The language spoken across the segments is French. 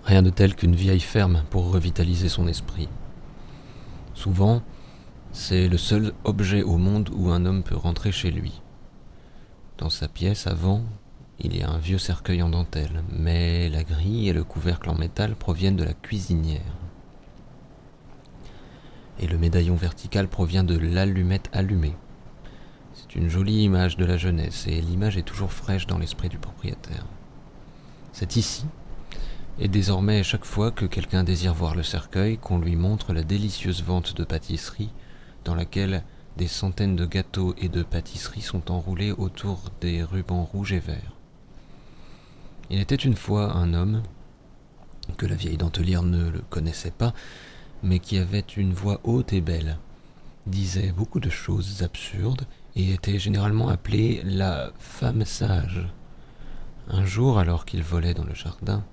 Rien de tel qu'une vieille ferme pour revitaliser son esprit. Souvent, c'est le seul objet au monde où un homme peut rentrer chez lui. Dans sa pièce, avant, il y a un vieux cercueil en dentelle, mais la grille et le couvercle en métal proviennent de la cuisinière. Et le médaillon vertical provient de l'allumette allumée. C'est une jolie image de la jeunesse, et l'image est toujours fraîche dans l'esprit du propriétaire. C'est ici, et désormais chaque fois que quelqu'un désire voir le cercueil, qu'on lui montre la délicieuse vente de pâtisserie, dans laquelle des centaines de gâteaux et de pâtisseries sont enroulés autour des rubans rouges et verts. Il était une fois un homme, que la vieille dentelière ne le connaissait pas, mais qui avait une voix haute et belle, disait beaucoup de choses absurdes et était généralement appelée la femme sage. Un jour, alors qu'il volait dans le jardin,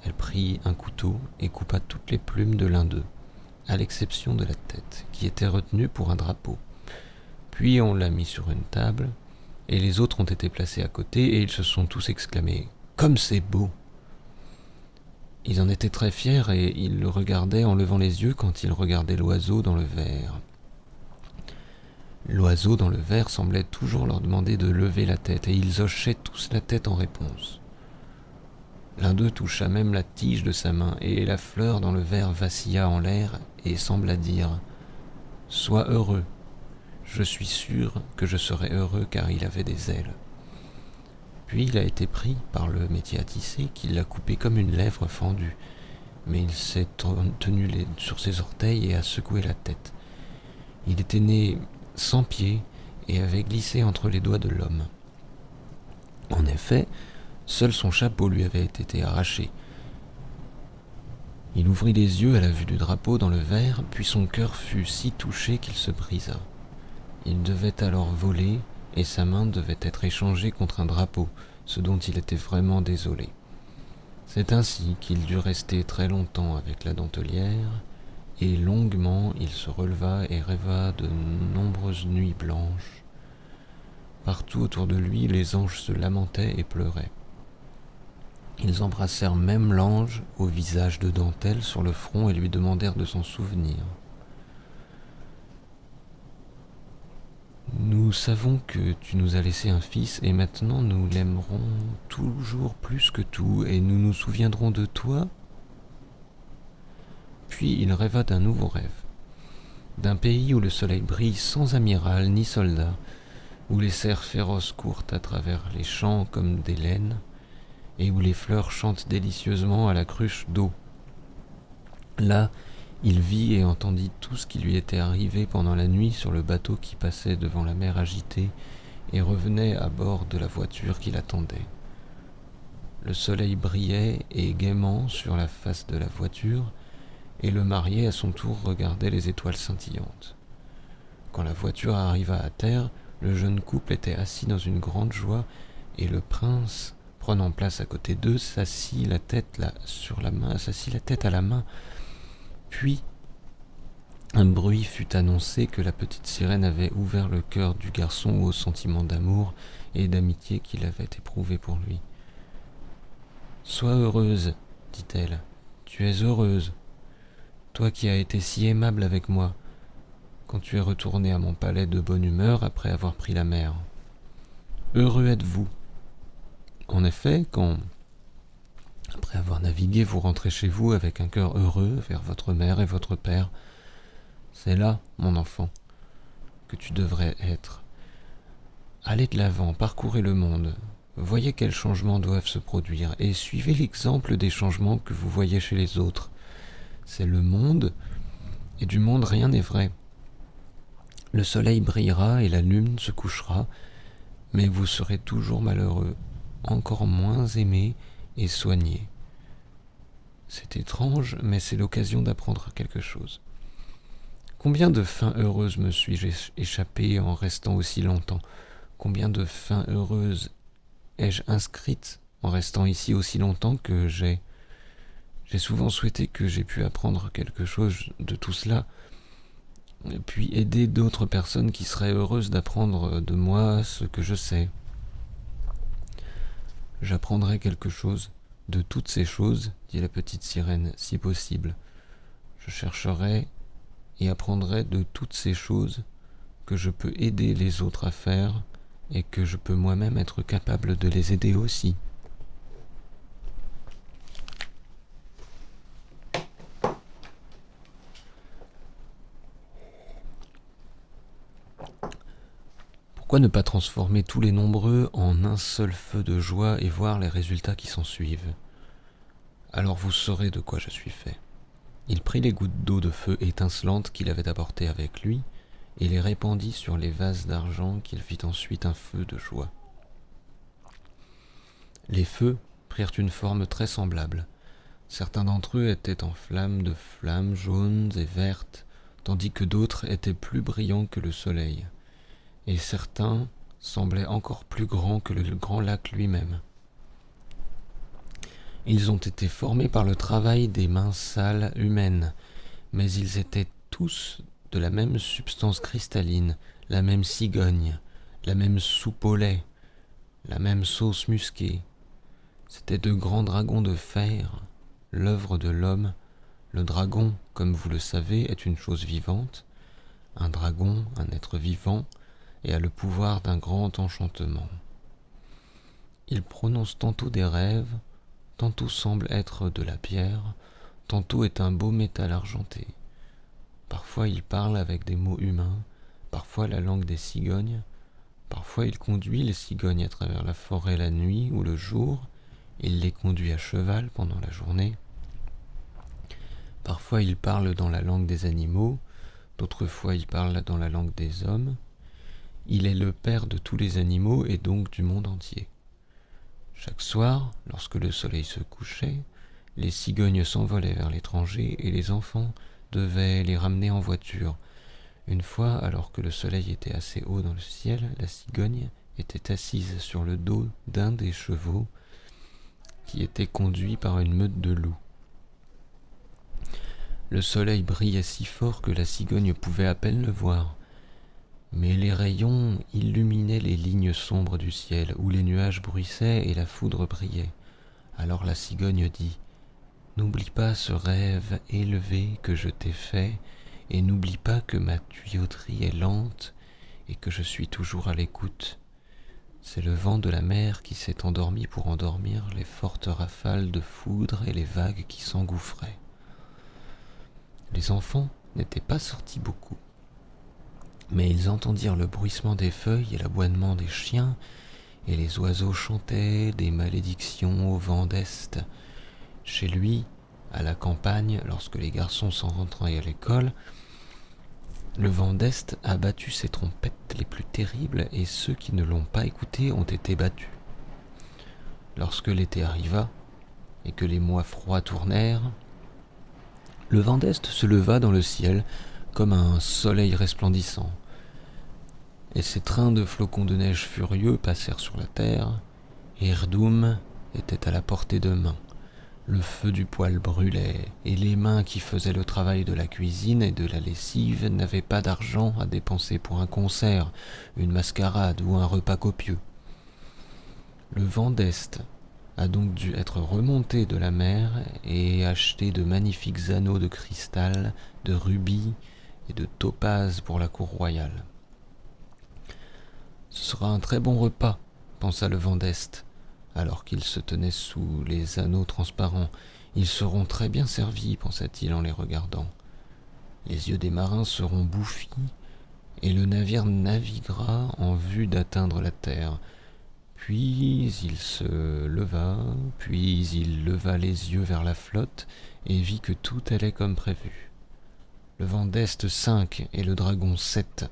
elle prit un couteau et coupa toutes les plumes de l'un d'eux, à l'exception de la tête, qui était retenue pour un drapeau. Puis on l'a mis sur une table, et les autres ont été placés à côté, et ils se sont tous exclamés « Comme c'est beau !» Ils en étaient très fiers, et ils le regardaient en levant les yeux quand ils regardaient l'oiseau dans le verre. L'oiseau dans le verre semblait toujours leur demander de lever la tête, et ils hochaient tous la tête en réponse. L'un d'eux toucha même la tige de sa main, et la fleur dans le verre vacilla en l'air et sembla dire « Sois heureux, je suis sûr que je serai heureux car il avait des ailes. » Puis il a été pris par le métier à tisser qui l'a coupé comme une lèvre fendue, mais il s'est tenu sur ses orteils et a secoué la tête. Il était né sans pieds et avait glissé entre les doigts de l'homme. En effet, seul son chapeau lui avait été arraché. Il ouvrit les yeux à la vue du drapeau dans le verre, puis son cœur fut si touché qu'il se brisa. Il devait alors voler, et sa main devait être échangée contre un drapeau, ce dont il était vraiment désolé. C'est ainsi qu'il dut rester très longtemps avec la dentelière, et longuement il se releva et rêva de nombreuses nuits blanches. Partout autour de lui, les anges se lamentaient et pleuraient. Ils embrassèrent même l'ange au visage de dentelle sur le front et lui demandèrent de s'en souvenir. Nous savons que tu nous as laissé un fils et maintenant nous l'aimerons toujours plus que tout et nous nous souviendrons de toi. Puis il rêva d'un nouveau rêve, d'un pays où le soleil brille sans amiral ni soldat, où les cerfs féroces courent à travers les champs comme des laines et où les fleurs chantent délicieusement à la cruche d'eau. Là, il vit et entendit tout ce qui lui était arrivé pendant la nuit sur le bateau qui passait devant la mer agitée et revenait à bord de la voiture qui l'attendait. Le soleil brillait et gaiement sur la face de la voiture, et le marié à son tour regardait les étoiles scintillantes. Quand la voiture arriva à terre, le jeune couple était assis dans une grande joie, et le prince, prenant place à côté d'eux, s'assit la tête à la main. Puis, un bruit fut annoncé que la petite sirène avait ouvert le cœur du garçon aux sentiments d'amour et d'amitié qu'il avait éprouvés pour lui. « Sois heureuse, dit-elle, tu es heureuse, toi qui as été si aimable avec moi, quand tu es retourné à mon palais de bonne humeur après avoir pris la mer. Heureux êtes-vous. En effet, quand, après avoir navigué, vous rentrez chez vous avec un cœur heureux vers votre mère et votre père, c'est là, mon enfant, que tu devrais être. Allez de l'avant, parcourez le monde, voyez quels changements doivent se produire, et suivez l'exemple des changements que vous voyez chez les autres. C'est le monde, et du monde rien n'est vrai. Le soleil brillera et la lune se couchera, mais vous serez toujours malheureux, encore moins aimé et soigné. C'est étrange, mais c'est l'occasion d'apprendre quelque chose. Combien de fins heureuses me suis-je échappé en restant aussi longtemps? Combien de fins heureuses ai-je inscrites en restant ici aussi longtemps que j'ai souvent souhaité que j'ai pu apprendre quelque chose de tout cela, puis aider d'autres personnes qui seraient heureuses d'apprendre de moi ce que je sais. J'apprendrai quelque chose De toutes ces choses, dit la petite sirène, si possible, je chercherai et apprendrai de toutes ces choses que je peux aider les autres à faire et que je peux moi-même être capable de les aider aussi. Pourquoi ne pas transformer tous les nombreux en un seul feu de joie et voir les résultats qui s'en suivent? Alors vous saurez de quoi je suis fait. Il prit les gouttes d'eau de feu étincelantes qu'il avait apportées avec lui et les répandit sur les vases d'argent qu'il fit ensuite un feu de joie. Les feux prirent une forme très semblable. Certains d'entre eux étaient en flammes jaunes et vertes, tandis que d'autres étaient plus brillants que le soleil, et certains semblaient encore plus grands que le grand lac lui-même. Ils ont été formés par le travail des mains sales humaines, mais ils étaient tous de la même substance cristalline, la même cigogne, la même soupe au lait, la même sauce musquée. C'étaient de grands dragons de fer, l'œuvre de l'homme. Le dragon, comme vous le savez, est une chose vivante. Un dragon, un être vivant, et a le pouvoir d'un grand enchantement. Il prononce tantôt des rêves, tantôt semble être de la pierre, tantôt est un beau métal argenté. Parfois il parle avec des mots humains, parfois la langue des cigognes, parfois il conduit les cigognes à travers la forêt la nuit ou le jour, il les conduit à cheval pendant la journée. Parfois il parle dans la langue des animaux, d'autres fois il parle dans la langue des hommes. Il est le père de tous les animaux et donc du monde entier. Chaque soir, lorsque le soleil se couchait, les cigognes s'envolaient vers l'étranger et les enfants devaient les ramener en voiture. Une fois, alors que le soleil était assez haut dans le ciel, la cigogne était assise sur le dos d'un des chevaux qui était conduit par une meute de loups. Le soleil brillait si fort que la cigogne pouvait à peine le voir. Mais les rayons illuminaient les lignes sombres du ciel, où les nuages bruissaient et la foudre brillait. Alors la cigogne dit : « N'oublie pas ce rêve élevé que je t'ai fait, et n'oublie pas que ma tuyauterie est lente et que je suis toujours à l'écoute. C'est le vent de la mer qui s'est endormi pour endormir les fortes rafales de foudre et les vagues qui s'engouffraient. » Les enfants n'étaient pas sortis beaucoup. Mais ils entendirent le bruissement des feuilles et l'aboiement des chiens, et les oiseaux chantaient des malédictions au vent d'Est. Chez lui, à la campagne, lorsque les garçons s'en rentraient à l'école, le vent d'Est a battu ses trompettes les plus terribles, et ceux qui ne l'ont pas écouté ont été battus. Lorsque l'été arriva, et que les mois froids tournèrent, le vent d'Est se leva dans le ciel comme un soleil resplendissant, et ces trains de flocons de neige furieux passèrent sur la terre, et Erdoum était à la portée de main. Le feu du poêle brûlait, et les mains qui faisaient le travail de la cuisine et de la lessive n'avaient pas d'argent à dépenser pour un concert, une mascarade ou un repas copieux. Le vent d'Est a donc dû être remonté de la mer et acheter de magnifiques anneaux de cristal, de rubis et de topazes pour la cour royale. Ce sera un très bon repas, pensa le vent d'Est, alors qu'il se tenait sous les anneaux transparents. Ils seront très bien servis, pensa-t-il en les regardant. Les yeux des marins seront bouffis, et le navire naviguera en vue d'atteindre la terre. Puis il se leva, puis il leva les yeux vers la flotte, et vit que tout allait comme prévu. Le vent d'Est 5 et le dragon 7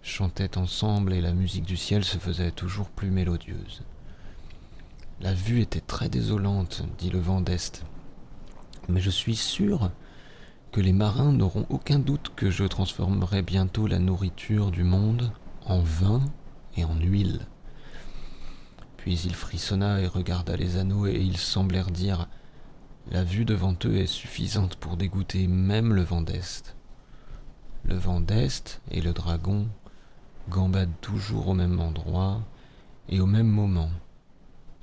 chantaient ensemble et la musique du ciel se faisait toujours plus mélodieuse. La vue était très désolante, dit le vent d'Est, mais je suis sûr que les marins n'auront aucun doute que je transformerai bientôt la nourriture du monde en vin et en huile. Puis il frissonna et regarda les anneaux et ils semblèrent dire : la vue devant eux est suffisante pour dégoûter même le vent d'Est. Le vent d'Est et le dragon gambadent toujours au même endroit et au même moment.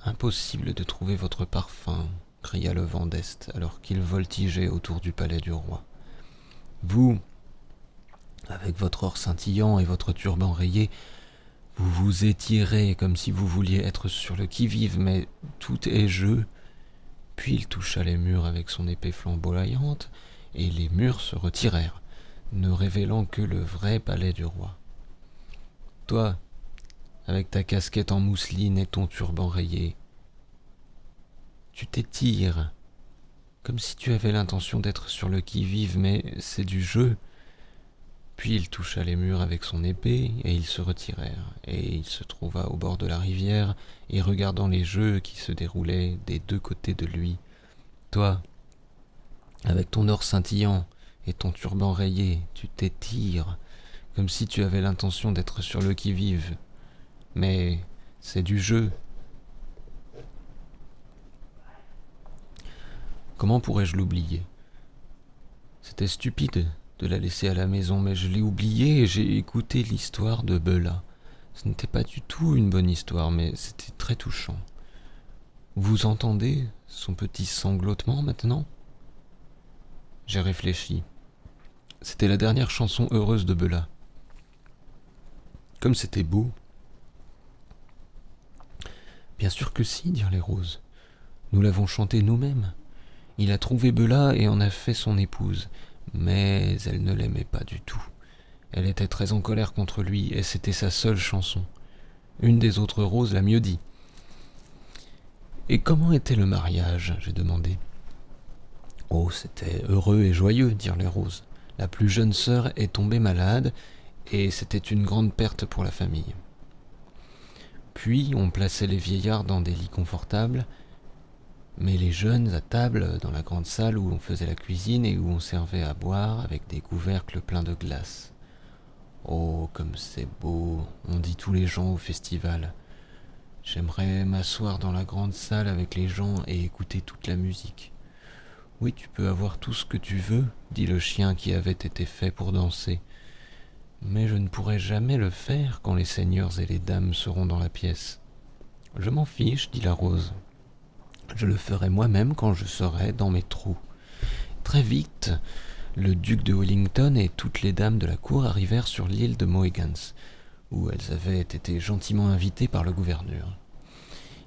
Impossible de trouver votre parfum, cria le vent d'Est alors qu'il voltigeait autour du palais du roi. Vous, avec votre or scintillant et votre turban rayé, vous vous étirez comme si vous vouliez être sur le qui-vive, mais tout est jeu. Puis il toucha les murs avec son épée flamboyante, et les murs se retirèrent, ne révélant que le vrai palais du roi. Toi, avec ta casquette en mousseline et ton turban rayé, tu t'étires, comme si tu avais l'intention d'être sur le qui-vive, mais c'est du jeu. Puis il toucha les murs avec son épée, et ils se retirèrent, et il se trouva au bord de la rivière, et regardant les jeux qui se déroulaient des deux côtés de lui. Toi, avec ton or scintillant et ton turban rayé, tu t'étires, comme si tu avais l'intention d'être sur le qui-vive. Mais c'est du jeu. Comment pourrais-je l'oublier ? C'était stupide de la laisser à la maison, mais je l'ai oubliée et j'ai écouté l'histoire de Bella. Ce n'était pas du tout une bonne histoire, mais c'était très touchant. Vous entendez son petit sanglotement maintenant ? J'ai réfléchi. C'était la dernière chanson heureuse de Bella. Comme c'était beau. Bien sûr que si, dirent les roses. Nous l'avons chantée nous-mêmes. Il a trouvé Bella et en a fait son épouse. Mais elle ne l'aimait pas du tout. Elle était très en colère contre lui et c'était sa seule chanson. Une des autres roses l'a mieux dit. Et comment était le mariage ? J'ai demandé. Oh, c'était heureux et joyeux, dirent les roses. La plus jeune sœur est tombée malade et c'était une grande perte pour la famille. Puis on plaçait les vieillards dans des lits confortables, mais les jeunes à table dans la grande salle où on faisait la cuisine et où on servait à boire avec des couvercles pleins de glace. Oh, comme c'est beau, ont dit tous les gens au festival. J'aimerais m'asseoir dans la grande salle avec les gens et écouter toute la musique. Oui, tu peux avoir tout ce que tu veux, dit le chien qui avait été fait pour danser. Mais je ne pourrai jamais le faire quand les seigneurs et les dames seront dans la pièce. Je m'en fiche, dit la rose. Je le ferai moi-même quand je serai dans mes trous. Très vite, le duc de Wellington et toutes les dames de la cour arrivèrent sur l'île de Mohegans, où elles avaient été gentiment invitées par le gouverneur.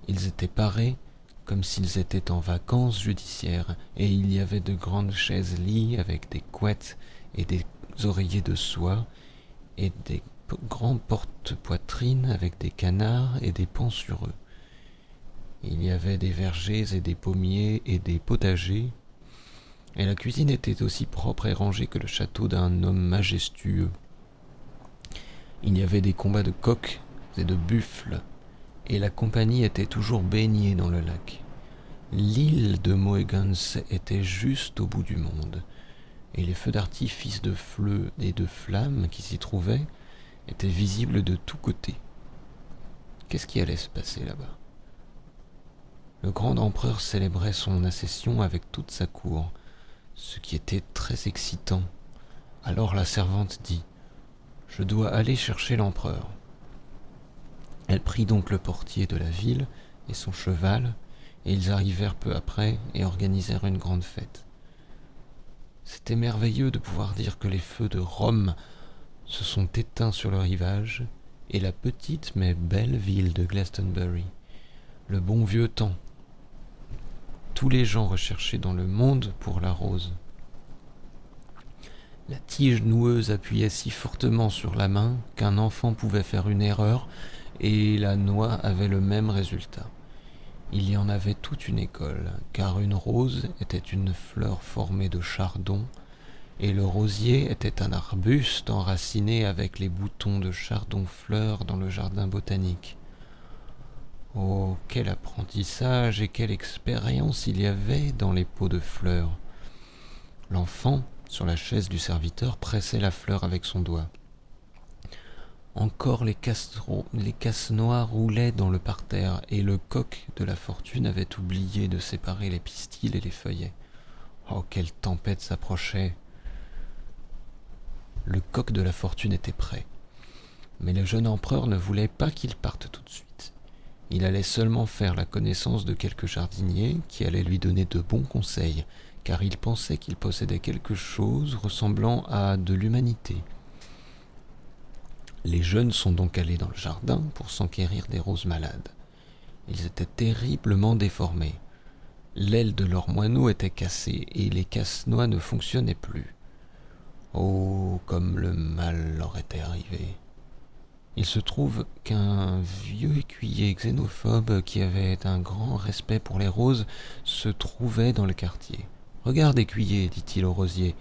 Ils étaient parés comme s'ils étaient en vacances judiciaires, et il y avait de grandes chaises-lits avec des couettes et des oreillers de soie, et des grands porte-poitrines avec des canards et des pans sur eux. Il y avait des vergers et des pommiers et des potagers, et la cuisine était aussi propre et rangée que le château d'un homme majestueux. Il y avait des combats de coqs et de buffles, et la compagnie était toujours baignée dans le lac. L'île de Mohegans était juste au bout du monde, et les feux d'artifice de fleurs et de flammes qui s'y trouvaient étaient visibles de tous côtés. Qu'est-ce qui allait se passer là-bas ? Le grand empereur célébrait son accession avec toute sa cour, ce qui était très excitant. Alors la servante dit « Je dois aller chercher l'empereur ». Elle prit donc le portier de la ville et son cheval, et ils arrivèrent peu après et organisèrent une grande fête. C'était merveilleux de pouvoir dire que les feux de Rome se sont éteints sur le rivage, et la petite mais belle ville de Glastonbury, le bon vieux temps. Tous les gens recherchaient dans le monde pour la rose. La tige noueuse appuyait si fortement sur la main qu'un enfant pouvait faire une erreur et la noix avait le même résultat. Il y en avait toute une école, car une rose était une fleur formée de chardon et le rosier était un arbuste enraciné avec les boutons de chardon-fleur dans le jardin botanique. Oh, quel apprentissage et quelle expérience il y avait dans les pots de fleurs. L'enfant, sur la chaise du serviteur, pressait la fleur avec son doigt. Encore les casse-noix roulaient dans le parterre, et le coq de la fortune avait oublié de séparer les pistils et les feuillets. Oh, quelle tempête s'approchait! Le coq de la fortune était prêt, mais le jeune empereur ne voulait pas qu'il parte tout de suite. Il allait seulement faire la connaissance de quelques jardiniers qui allaient lui donner de bons conseils, car il pensait qu'il possédait quelque chose ressemblant à de l'humanité. Les jeunes sont donc allés dans le jardin pour s'enquérir des roses malades. Ils étaient terriblement déformés. L'aile de leur moineau était cassée et les casse-noix ne fonctionnaient plus. Oh, comme le mal leur était arrivé. Il se trouve qu'un vieux écuyer xénophobe qui avait un grand respect pour les roses se trouvait dans le quartier. « Regarde, écuyer, dit-il au rosier,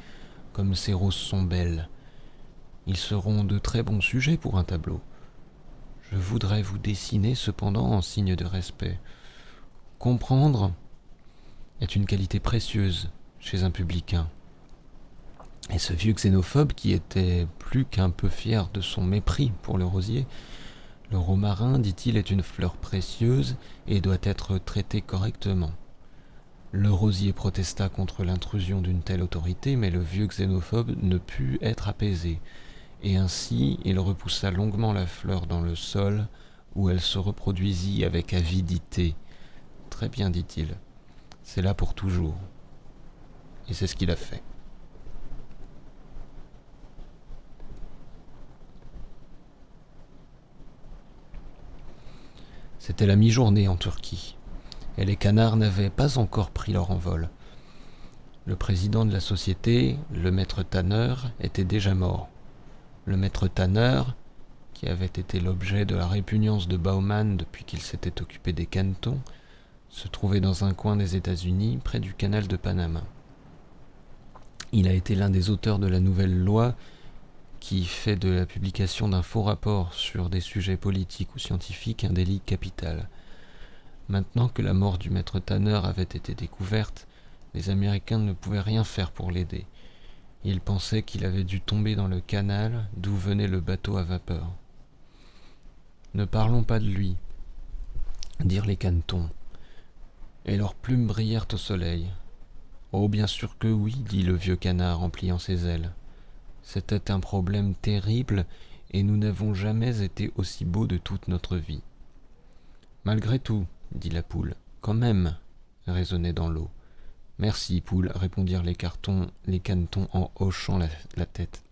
comme ces roses sont belles. Ils seront de très bons sujets pour un tableau. Je voudrais vous dessiner cependant en signe de respect. Comprendre est une qualité précieuse chez un publicain. » Et ce vieux xénophobe, qui était plus qu'un peu fier de son mépris pour le rosier, « Le romarin, dit-il, est une fleur précieuse et doit être traitée correctement. » Le rosier protesta contre l'intrusion d'une telle autorité, mais le vieux xénophobe ne put être apaisé, et ainsi il repoussa longuement la fleur dans le sol, où elle se reproduisit avec avidité. « Très bien, dit-il, c'est là pour toujours. » Et c'est ce qu'il a fait. C'était la mi-journée en Turquie, et les canards n'avaient pas encore pris leur envol. Le président de la société, le maître tanneur, était déjà mort. Le maître tanneur, qui avait été l'objet de la répugnance de Baumann depuis qu'il s'était occupé des canetons, se trouvait dans un coin des États-Unis, près du canal de Panama. Il a été l'un des auteurs de la nouvelle loi qui fait de la publication d'un faux rapport sur des sujets politiques ou scientifiques un délit capital. Maintenant que la mort du maître tanneur avait été découverte, les Américains ne pouvaient rien faire pour l'aider. Ils pensaient qu'il avait dû tomber dans le canal d'où venait le bateau à vapeur. « Ne parlons pas de lui, » dirent les canetons, et leurs plumes brillèrent au soleil. « Oh, bien sûr que oui, dit le vieux canard en pliant ses ailes. C'était un problème terrible, et nous n'avons jamais été aussi beaux de toute notre vie. »« Malgré tout, dit la poule. « Quand même, résonnait dans l'eau. »« Merci, poule, répondirent les canetons en hochant la tête.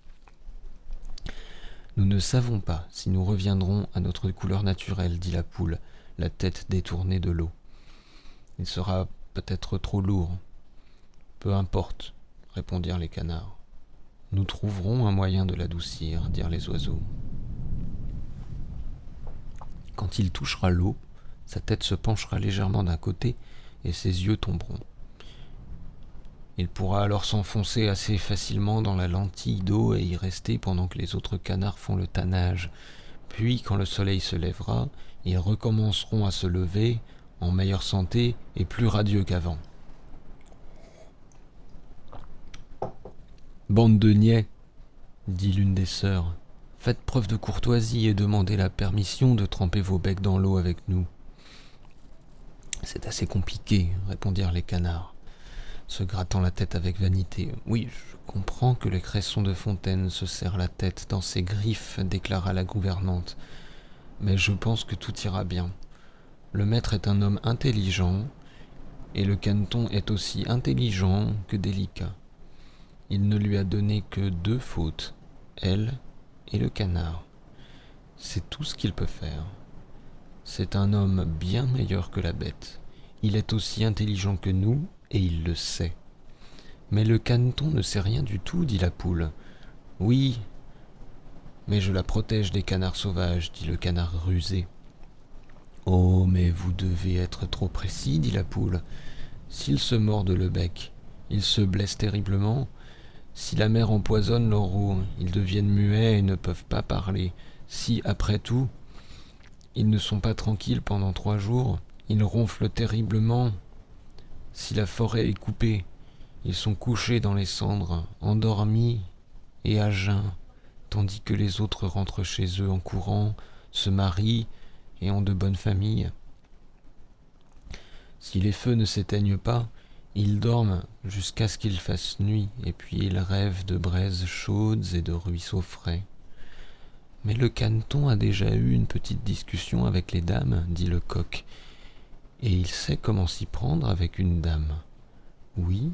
« Nous ne savons pas si nous reviendrons à notre couleur naturelle, dit la poule, la tête détournée de l'eau. Il sera peut-être trop lourd. Peu importe, répondirent les canards. Nous trouverons un moyen de l'adoucir, dirent les oiseaux. Quand il touchera l'eau, sa tête se penchera légèrement d'un côté et ses yeux tomberont. Il pourra alors s'enfoncer assez facilement dans la lentille d'eau et y rester pendant que les autres canards font le tannage. Puis, quand le soleil se lèvera, ils recommenceront à se lever, en meilleure santé et plus radieux qu'avant. « Bande de niais, dit l'une des sœurs, faites preuve de courtoisie et demandez la permission de tremper vos becs dans l'eau avec nous. »« C'est assez compliqué, répondirent les canards, se grattant la tête avec vanité. « Oui, je comprends que le cresson de fontaine se serre la tête dans ses griffes, déclara la gouvernante, mais je pense que tout ira bien. Le maître est un homme intelligent, et le caneton est aussi intelligent que délicat. Il ne lui a donné que 2 fautes, elle et le canard. C'est tout ce qu'il peut faire. C'est un homme bien meilleur que la bête. Il est aussi intelligent que nous, et il le sait. Mais le caneton ne sait rien du tout, dit la poule. Oui, mais je la protège des canards sauvages, dit le canard rusé. Oh, mais vous devez être trop précis, dit la poule. S'ils se mordent le bec, ils se blessent terriblement. Si la mer empoisonne leur eau, ils deviennent muets et ne peuvent pas parler. Si, après tout, ils ne sont pas tranquilles pendant 3 jours, ils ronflent terriblement. Si la forêt est coupée, ils sont couchés dans les cendres, endormis et à jeun, tandis que les autres rentrent chez eux en courant, se marient et ont de bonnes familles. Si les feux ne s'éteignent pas, ils dorment jusqu'à ce qu'il fasse nuit, et puis ils rêvent de braises chaudes et de ruisseaux frais. Mais le caneton a déjà eu une petite discussion avec les dames, dit le coq, et il sait comment s'y prendre avec une dame. Oui,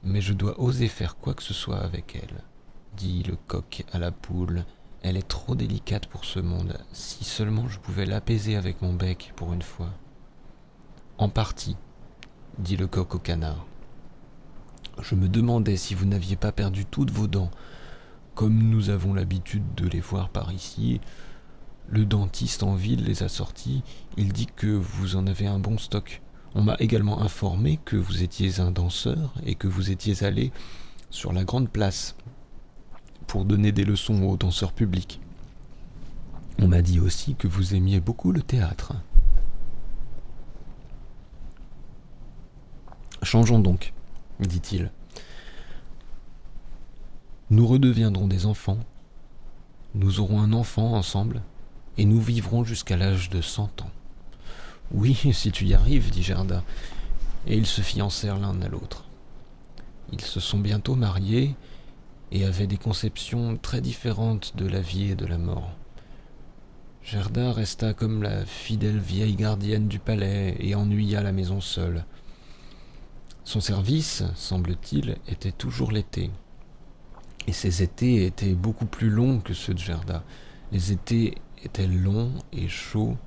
mais je dois oser faire quoi que ce soit avec elle, dit le coq à la poule. Elle est trop délicate pour ce monde. Si seulement je pouvais l'apaiser avec mon bec pour une fois. En partie, dit le coq au canard. Je me demandais si vous n'aviez pas perdu toutes vos dents. Comme nous avons l'habitude de les voir par ici, le dentiste en ville les a sorties. Il dit que vous en avez un bon stock. On m'a également informé que vous étiez un danseur et que vous étiez allé sur la grande place pour donner des leçons aux danseurs publics. On m'a dit aussi que vous aimiez beaucoup le théâtre. Changeons donc, dit-il. Nous redeviendrons des enfants, nous aurons un enfant ensemble, et nous vivrons jusqu'à l'âge de 100 ans. Oui, si tu y arrives, dit Gerda, et ils se fiancèrent l'un à l'autre. Ils se sont bientôt mariés, et avaient des conceptions très différentes de la vie et de la mort. Gerda resta comme la fidèle vieille gardienne du palais et ennuya la maison seule. Son service, semble-t-il, était toujours l'été. Et ses étés étaient beaucoup plus longs que ceux de Gerda. Les étés étaient longs et chauds,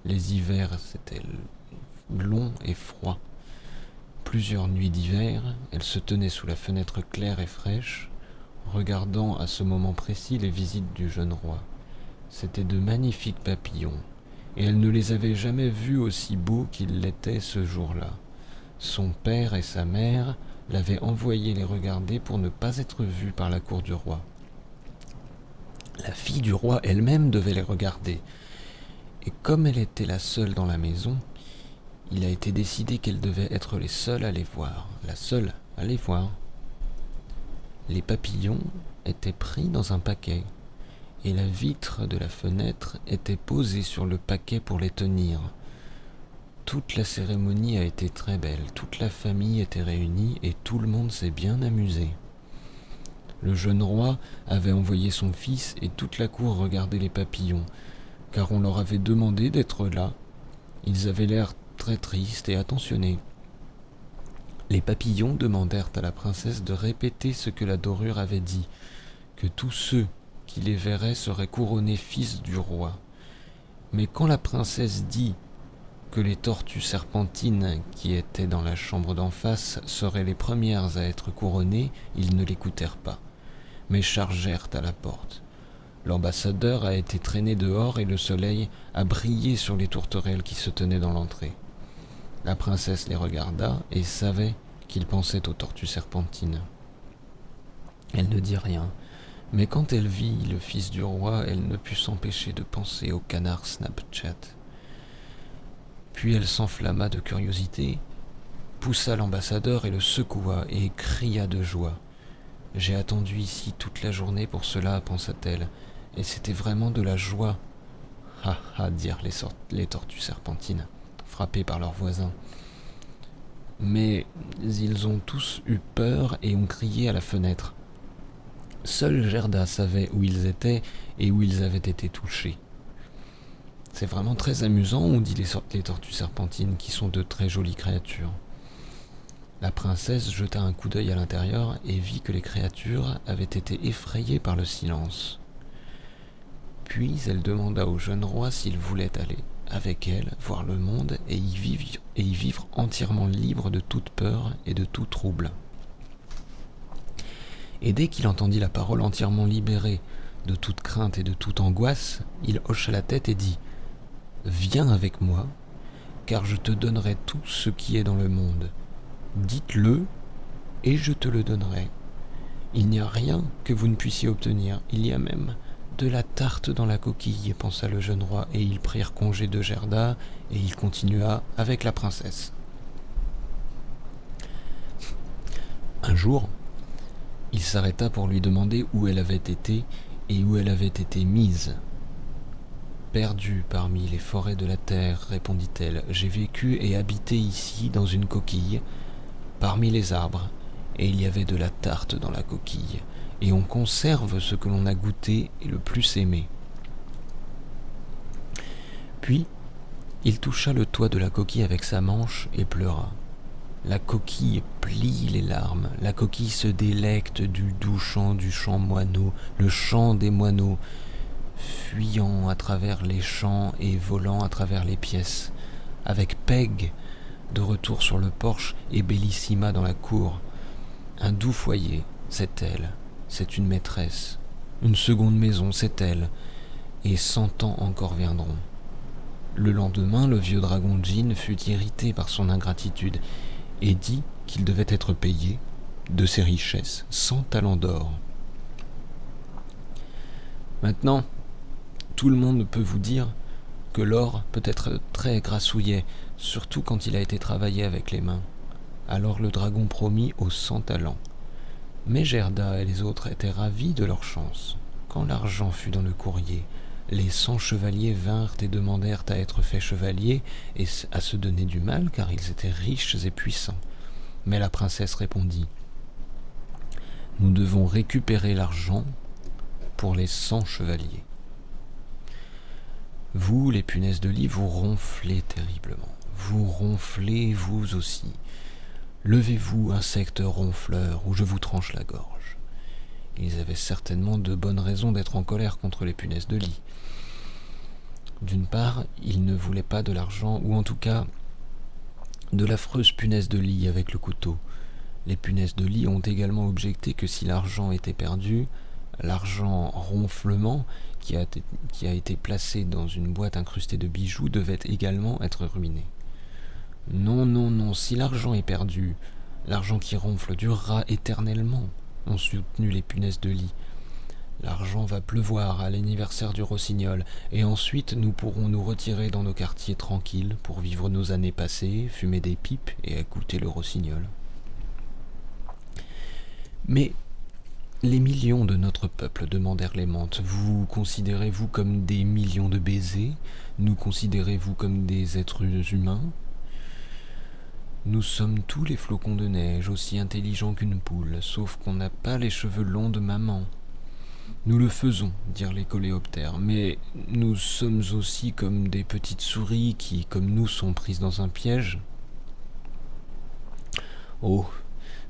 les hivers étaient longs et froids. Plusieurs nuits d'hiver, elle se tenait sous la fenêtre claire et fraîche, regardant à ce moment précis les visites du jeune roi. C'étaient de magnifiques papillons, et elle ne les avait jamais vus aussi beaux qu'ils l'étaient ce jour-là. Son père et sa mère l'avaient envoyé les regarder pour ne pas être vus par la cour du roi. La fille du roi elle-même devait les regarder, et comme elle était la seule dans la maison, il a été décidé qu'elle devait être les seules à les voir, la seule à les voir. Les papillons étaient pris dans un paquet, et la vitre de la fenêtre était posée sur le paquet pour les tenir. Toute la cérémonie a été très belle, toute la famille était réunie et tout le monde s'est bien amusé. Le jeune roi avait envoyé son fils et toute la cour regarder les papillons, car on leur avait demandé d'être là. Ils avaient l'air très tristes et attentionnés. Les papillons demandèrent à la princesse de répéter ce que la dorure avait dit, que tous ceux qui les verraient seraient couronnés fils du roi. Mais quand la princesse dit que les tortues serpentines qui étaient dans la chambre d'en face seraient les premières à être couronnées, ils ne l'écoutèrent pas, mais chargèrent à la porte. L'ambassadeur a été traîné dehors et le soleil a brillé sur les tourterelles qui se tenaient dans l'entrée. La princesse les regarda et savait qu'il pensait aux tortues serpentines. Elle ne dit rien, mais quand elle vit le fils du roi, elle ne put s'empêcher de penser au canard Snapchat. Puis elle s'enflamma de curiosité, poussa l'ambassadeur et le secoua et cria de joie. « J'ai attendu ici toute la journée pour cela, pensa-t-elle, et c'était vraiment de la joie. »« Ha ha, dirent les tortues serpentines, frappées par leurs voisins. Mais ils ont tous eu peur et ont crié à la fenêtre. Seule Gerda savait où ils étaient et où ils avaient été touchés. C'est vraiment très amusant, ont dit les tortues serpentines, qui sont de très jolies créatures. La princesse jeta un coup d'œil à l'intérieur et vit que les créatures avaient été effrayées par le silence. Puis elle demanda au jeune roi s'il voulait aller avec elle voir le monde et y vivre entièrement libre de toute peur et de tout trouble. Et dès qu'il entendit la parole entièrement libérée de toute crainte et de toute angoisse, il hocha la tête et dit « Viens avec moi, car je te donnerai tout ce qui est dans le monde. Dites-le, et je te le donnerai. Il n'y a rien que vous ne puissiez obtenir, il y a même de la tarte dans la coquille, pensa le jeune roi, et ils prirent congé de Gerda, et il continua avec la princesse. Un jour, il s'arrêta pour lui demander où elle avait été et où elle avait été mise. « Perdue parmi les forêts de la terre, répondit-elle, j'ai vécu et habité ici dans une coquille, parmi les arbres, et il y avait de la tarte dans la coquille, et on conserve ce que l'on a goûté et le plus aimé. Puis, il toucha le toit de la coquille avec sa manche et pleura. La coquille plie les larmes, la coquille se délecte du doux chant du chant moineau, le chant des moineaux, fuyant à travers les champs et volant à travers les pièces, avec Peg de retour sur le porche et Bellissima dans la cour. Un doux foyer, c'est elle, c'est une maîtresse. Une seconde maison, c'est elle, et 100 ans encore viendront. Le lendemain, le vieux dragon Jin fut irrité par son ingratitude et dit qu'il devait être payé de ses richesses 100 talents d'or. Maintenant, tout le monde peut vous dire que l'or peut être très grassouillet, surtout quand il a été travaillé avec les mains. Alors le dragon promit aux 100 talents. Mais Gerda et les autres étaient ravis de leur chance. Quand l'argent fut dans le courrier, les 100 chevaliers vinrent et demandèrent à être faits chevaliers et à se donner du mal car ils étaient riches et puissants. Mais la princesse répondit : « Nous devons récupérer l'argent pour les 100 chevaliers. » Vous, les punaises de lit, vous ronflez terriblement. Vous ronflez vous aussi. Levez-vous, insectes ronfleurs, ou je vous tranche la gorge. Ils avaient certainement de bonnes raisons d'être en colère contre les punaises de lit. D'une part, ils ne voulaient pas de l'argent, ou en tout cas de l'affreuse punaise de lit avec le couteau. Les punaises de lit ont également objecté que si l'argent était perdu, l'argent ronflement, qui a été placé dans une boîte incrustée de bijoux, devait également être ruiné. Non, non, non, si l'argent est perdu, l'argent qui ronfle durera éternellement, ont soutenu les punaises de lit. L'argent va pleuvoir à l'anniversaire du rossignol, et ensuite nous pourrons nous retirer dans nos quartiers tranquilles pour vivre nos années passées, fumer des pipes et écouter le rossignol. Mais les millions de notre peuple, demandèrent les mantes, vous considérez-vous comme des millions de baisers ? Nous considérez-vous comme des êtres humains ? Nous sommes tous les flocons de neige, aussi intelligents qu'une poule, sauf qu'on n'a pas les cheveux longs de maman. Nous le faisons, dirent les coléoptères, mais nous sommes aussi comme des petites souris qui, comme nous, sont prises dans un piège. Oh,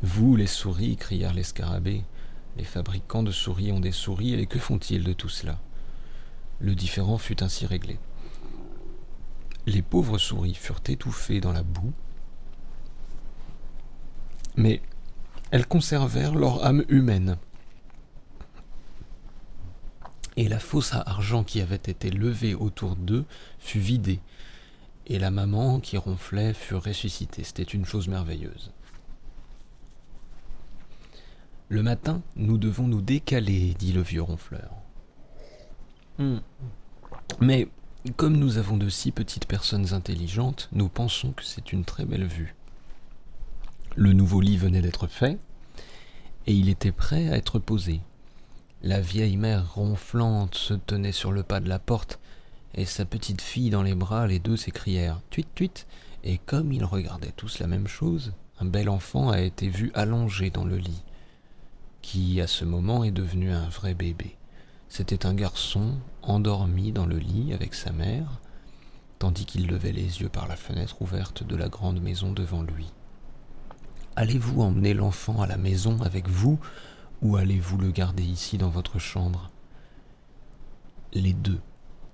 vous les souris, crièrent les scarabées. Les fabricants de souris ont des souris, et que font-ils de tout cela ? Le différend fut ainsi réglé. Les pauvres souris furent étouffées dans la boue, mais elles conservèrent leur âme humaine. Et la fosse à argent qui avait été levée autour d'eux fut vidée, et la maman qui ronflait fut ressuscitée. C'était une chose merveilleuse. Le matin, nous devons nous décaler, dit le vieux ronfleur. Mais comme nous avons de si petites personnes intelligentes, nous pensons que c'est une très belle vue. Le nouveau lit venait d'être fait, et il était prêt à être posé. La vieille mère ronflante se tenait sur le pas de la porte, et sa petite fille dans les bras, les deux s'écrièrent « Tuit, tuit !» Et comme ils regardaient tous la même chose, un bel enfant a été vu allongé dans le lit, qui à ce moment est devenu un vrai bébé. C'était un garçon endormi dans le lit avec sa mère, tandis qu'il levait les yeux par la fenêtre ouverte de la grande maison devant lui. « Allez-vous emmener l'enfant à la maison avec vous, ou allez-vous le garder ici dans votre chambre ?»« Les deux,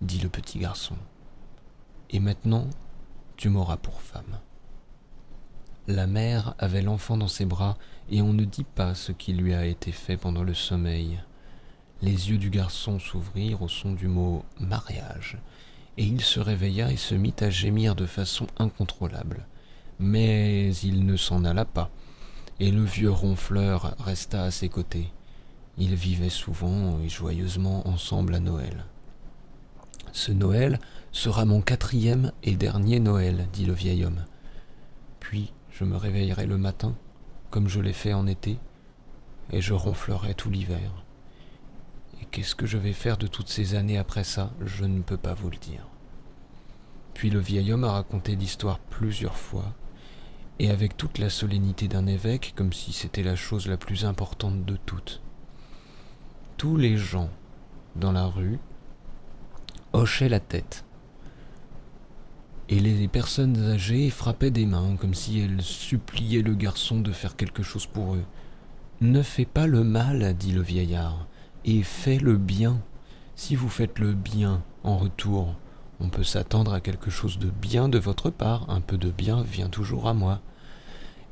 dit le petit garçon. Et maintenant, tu m'auras pour femme. » La mère avait l'enfant dans ses bras, et on ne dit pas ce qui lui a été fait pendant le sommeil. Les yeux du garçon s'ouvrirent au son du mot « mariage », et il se réveilla et se mit à gémir de façon incontrôlable. Mais il ne s'en alla pas, et le vieux ronfleur resta à ses côtés. Ils vivaient souvent et joyeusement ensemble à Noël. « Ce Noël sera mon 4e et dernier Noël, dit le vieil homme. Puis je me réveillerai le matin, comme je l'ai fait en été, et je ronflerai tout l'hiver. Et qu'est-ce que je vais faire de toutes ces années après ça, je ne peux pas vous le dire. » Puis le vieil homme a raconté l'histoire plusieurs fois, et avec toute la solennité d'un évêque, comme si c'était la chose la plus importante de toutes. tous les gens dans la rue hochaient la tête. Et les personnes âgées frappaient des mains comme si elles suppliaient le garçon de faire quelque chose pour eux. « Ne fais pas le mal, dit le vieillard, et fais le bien. Si vous faites le bien en retour, on peut s'attendre à quelque chose de bien de votre part. Un peu de bien vient toujours à moi. »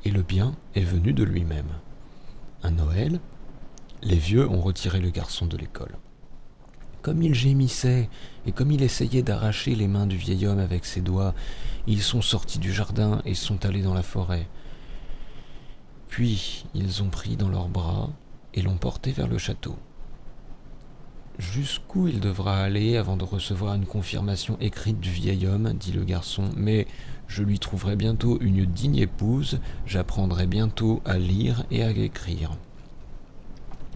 Et le bien est venu de lui-même. À Noël, les vieux ont retiré le garçon de l'école. Comme il gémissait et comme il essayait d'arracher les mains du vieil homme avec ses doigts, ils sont sortis du jardin et sont allés dans la forêt. Puis ils ont pris dans leurs bras et l'ont porté vers le château. Jusqu'où il devra aller avant de recevoir une confirmation écrite du vieil homme, dit le garçon, mais je lui trouverai bientôt une digne épouse, j'apprendrai bientôt à lire et à écrire.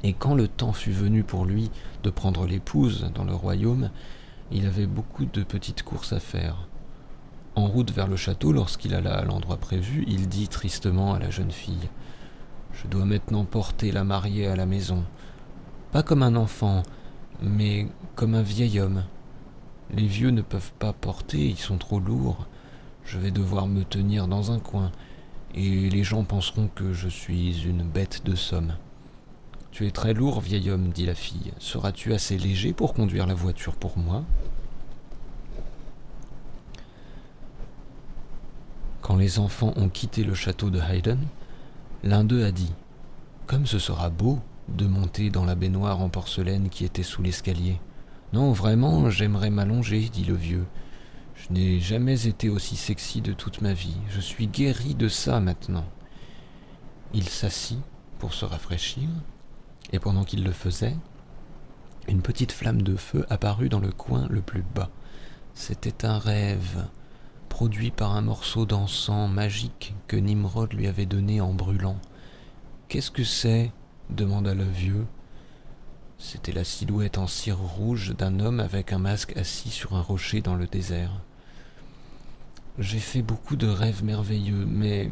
Et quand le temps fut venu pour lui de prendre l'épouse dans le royaume, il avait beaucoup de petites courses à faire. En route vers le château, lorsqu'il alla à l'endroit prévu, il dit tristement à la jeune fille « Je dois maintenant porter la mariée à la maison, pas comme un enfant, mais comme un vieil homme. Les vieux ne peuvent pas porter, ils sont trop lourds. Je vais devoir me tenir dans un coin, et les gens penseront que je suis une bête de somme. » « Tu es très lourd, vieil homme, dit la fille. Seras-tu assez léger pour conduire la voiture pour moi ?» Quand les enfants ont quitté le château de Hayden, l'un d'eux a dit « Comme ce sera beau de monter dans la baignoire en porcelaine qui était sous l'escalier. »« Non, vraiment, j'aimerais m'allonger, dit le vieux. Je n'ai jamais été aussi sexy de toute ma vie. Je suis guéri de ça maintenant. » Il s'assit pour se rafraîchir, et pendant qu'il le faisait, une petite flamme de feu apparut dans le coin le plus bas. C'était un rêve, produit par un morceau d'encens magique que Nimrod lui avait donné en brûlant. « Qu'est-ce que c'est ?» demanda le vieux. C'était la silhouette en cire rouge d'un homme avec un masque assis sur un rocher dans le désert. « J'ai fait beaucoup de rêves merveilleux, mais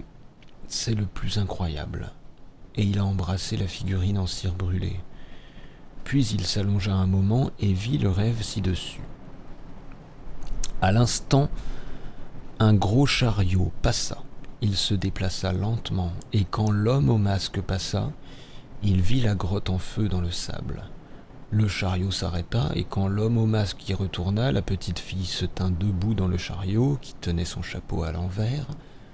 c'est le plus incroyable. » Et il a embrassé la figurine en cire brûlée. Puis il s'allongea un moment et vit le rêve ci-dessus. À l'instant, un gros chariot passa. Il se déplaça lentement, et quand l'homme au masque passa, il vit la grotte en feu dans le sable. Le chariot s'arrêta, et quand l'homme au masque y retourna, la petite fille se tint debout dans le chariot, qui tenait son chapeau à l'envers.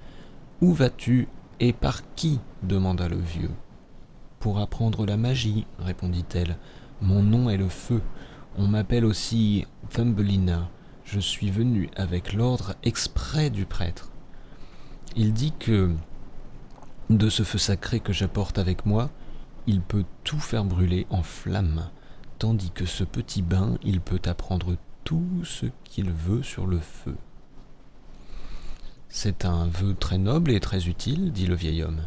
« Où vas-tu et par qui ?» demanda le vieux. « Pour apprendre la magie, » répondit-elle. « Mon nom est le feu. On m'appelle aussi Thumbelina. Je suis venue avec l'ordre exprès du prêtre. Il dit que, de ce feu sacré que j'apporte avec moi, il peut tout faire brûler en flammes, tandis que ce petit bain, il peut apprendre tout ce qu'il veut sur le feu. » « C'est un vœu très noble et très utile, dit le vieil homme,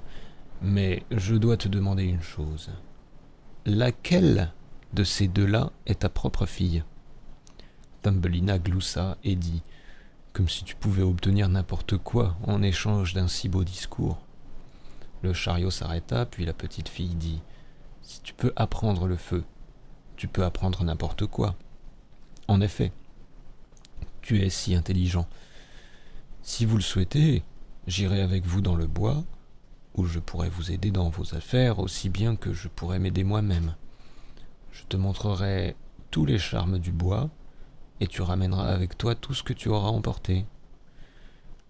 mais je dois te demander une chose. Laquelle de ces deux-là est ta propre fille ?» Thumbelina gloussa et dit « Comme si tu pouvais obtenir n'importe quoi en échange d'un si beau discours. » Le chariot s'arrêta, puis la petite fille dit « Si tu peux apprendre le feu, tu peux apprendre n'importe quoi. En effet, tu es si intelligent. Si vous le souhaitez, j'irai avec vous dans le bois, où je pourrai vous aider dans vos affaires aussi bien que je pourrai m'aider moi-même. Je te montrerai tous les charmes du bois, et tu ramèneras avec toi tout ce que tu auras emporté. »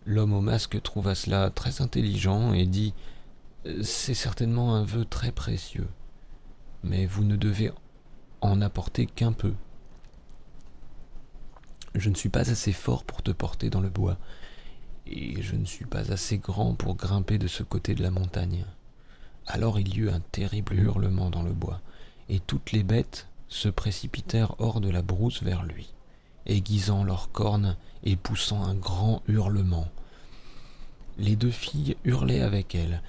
L'homme au masque trouva cela très intelligent et dit « C'est certainement un vœu très précieux, mais vous ne devez en apporter qu'un peu. Je ne suis pas assez fort pour te porter dans le bois, et je ne suis pas assez grand pour grimper de ce côté de la montagne. » Alors il y eut un terrible hurlement dans le bois, et toutes les bêtes se précipitèrent hors de la brousse vers lui, aiguisant leurs cornes et poussant un grand hurlement. Les deux filles hurlaient avec elle,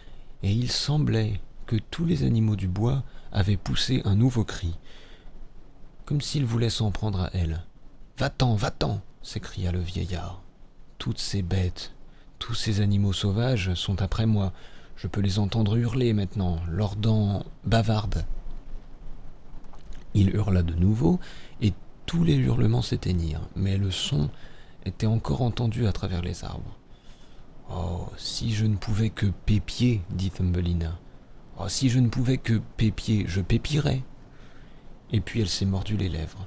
et il semblait que tous les animaux du bois avaient poussé un nouveau cri, comme s'ils voulaient s'en prendre à elle. « Va-t'en, va-t'en !» s'écria le vieillard. « Toutes ces bêtes, tous ces animaux sauvages sont après moi. Je peux les entendre hurler maintenant, leurs dents bavardes. » Il hurla de nouveau, et tous les hurlements s'éteignirent, mais le son était encore entendu à travers les arbres. « Oh, si je ne pouvais que pépier, dit Thumbelina. Oh, si je ne pouvais que pépier, je pépierais. » Et puis elle s'est mordue les lèvres,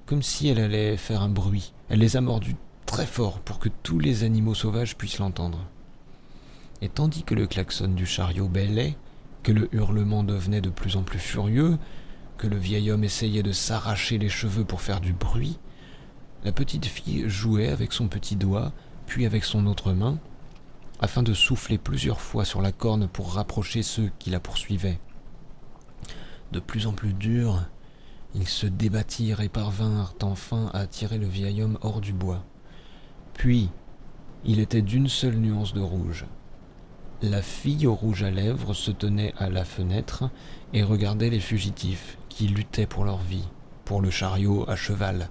comme si elle allait faire un bruit. Elle les a mordus très fort pour que tous les animaux sauvages puissent l'entendre. Et tandis que le klaxon du chariot bêlait, que le hurlement devenait de plus en plus furieux, que le vieil homme essayait de s'arracher les cheveux pour faire du bruit, la petite fille jouait avec son petit doigt, puis avec son autre main, afin de souffler plusieurs fois sur la corne pour rapprocher ceux qui la poursuivaient. De plus en plus durs, ils se débattirent et parvinrent enfin à tirer le vieil homme hors du bois. Puis, il était d'une seule nuance de rouge. La fille au rouge à lèvres se tenait à la fenêtre et regardait les fugitifs qui luttaient pour leur vie, pour le chariot à cheval.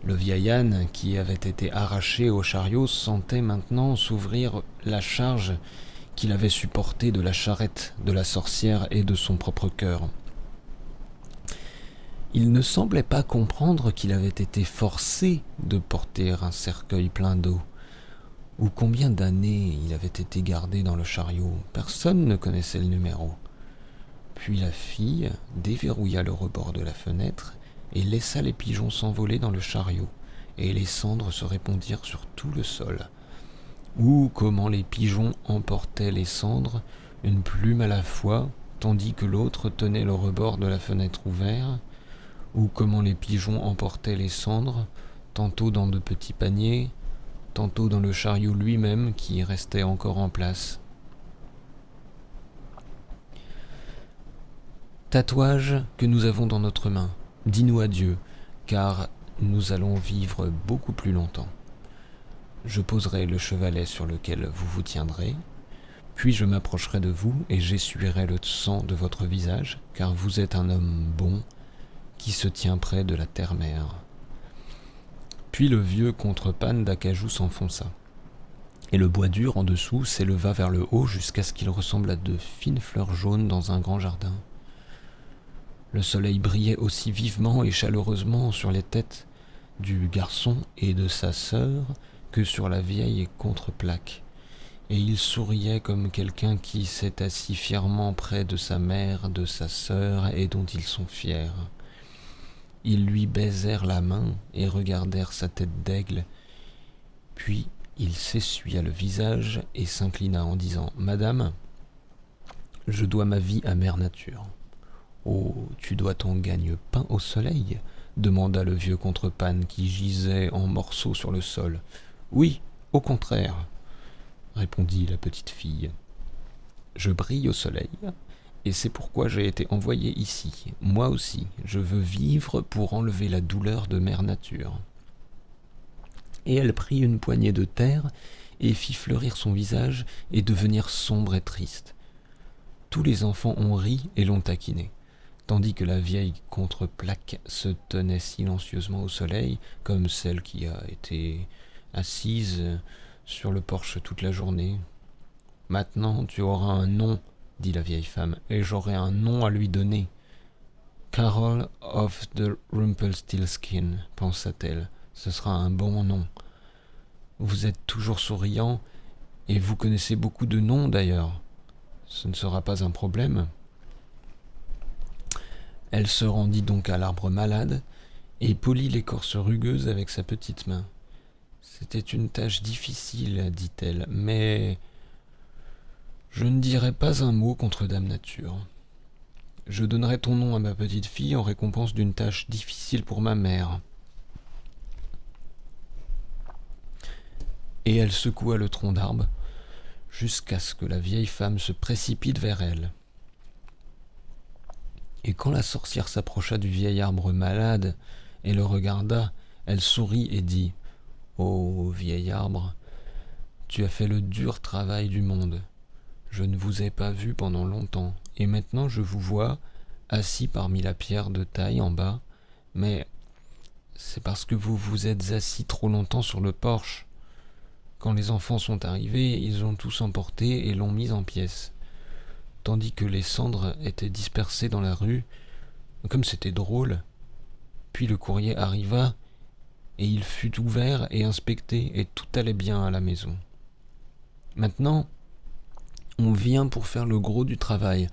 Le vieil âne qui avait été arraché au chariot sentait maintenant s'ouvrir la charge qu'il avait supportée de la charrette de la sorcière et de son propre cœur. Il ne semblait pas comprendre qu'il avait été forcé de porter un cercueil plein d'eau, ou combien d'années il avait été gardé dans le chariot. Personne ne connaissait le numéro. Puis la fille déverrouilla le rebord de la fenêtre et laissa les pigeons s'envoler dans le chariot, et les cendres se répandirent sur tout le sol. Ou comment les pigeons emportaient les cendres, une plume à la fois, tandis que l'autre tenait le rebord de la fenêtre ouvert, ou comment les pigeons emportaient les cendres, tantôt dans de petits paniers, tantôt dans le chariot lui-même qui restait encore en place. Tatouage que nous avons dans notre main, dis-nous adieu, car nous allons vivre beaucoup plus longtemps. Je poserai le chevalet sur lequel vous vous tiendrez, puis je m'approcherai de vous et j'essuierai le sang de votre visage, car vous êtes un homme bon qui se tient près de la terre-mère. Puis le vieux contrepanne d'acajou s'enfonça, et le bois dur en dessous s'éleva vers le haut jusqu'à ce qu'il ressemble à de fines fleurs jaunes dans un grand jardin. Le soleil brillait aussi vivement et chaleureusement sur les têtes du garçon et de sa sœur que sur la vieille contreplaque, et ils souriaient comme quelqu'un qui s'est assis fièrement près de sa mère, de sa sœur, et dont ils sont fiers. Ils lui baisèrent la main et regardèrent sa tête d'aigle, puis il s'essuya le visage et s'inclina en disant « Madame, je dois ma vie à Mère Nature. » « Oh, tu dois ton gagne-pain au soleil ?» demanda le vieux contrepanne qui gisait en morceaux sur le sol. « Oui, au contraire, » répondit la petite fille. « Je brille au soleil, et c'est pourquoi j'ai été envoyée ici. Moi aussi, je veux vivre pour enlever la douleur de Mère Nature. » Et elle prit une poignée de terre et fit fleurir son visage et devenir sombre et triste. Tous les enfants ont ri et l'ont taquinée, tandis que la vieille contreplaque se tenait silencieusement au soleil, comme celle qui a été assise sur le porche toute la journée. « Maintenant, tu auras un nom, » dit la vieille femme, « et j'aurai un nom à lui donner. »« Carol of the Rumpelstiltskin, » pensa-t-elle, « ce sera un bon nom. Vous êtes toujours souriant, et vous connaissez beaucoup de noms d'ailleurs. Ce ne sera pas un problème. » Elle se rendit donc à l'arbre malade et polit l'écorce rugueuse avec sa petite main. C'était une tâche difficile, dit-elle, mais je ne dirai pas un mot contre Dame Nature. Je donnerai ton nom à ma petite fille en récompense d'une tâche difficile pour ma mère. Et elle secoua le tronc d'arbre jusqu'à ce que la vieille femme se précipite vers elle. Et quand la sorcière s'approcha du vieil arbre malade et le regarda, elle sourit et dit « Ô vieil arbre, tu as fait le dur travail du monde. Je ne vous ai pas vu pendant longtemps, et maintenant je vous vois assis parmi la pierre de taille en bas, mais c'est parce que vous vous êtes assis trop longtemps sur le porche. Quand les enfants sont arrivés, ils ont tous emporté et l'ont mis en pièces. Tandis que les cendres étaient dispersées dans la rue, Comme c'était drôle. Puis le courrier arriva, et il fut ouvert et inspecté, et tout allait bien à la maison. Maintenant, on vient pour faire le gros du travail,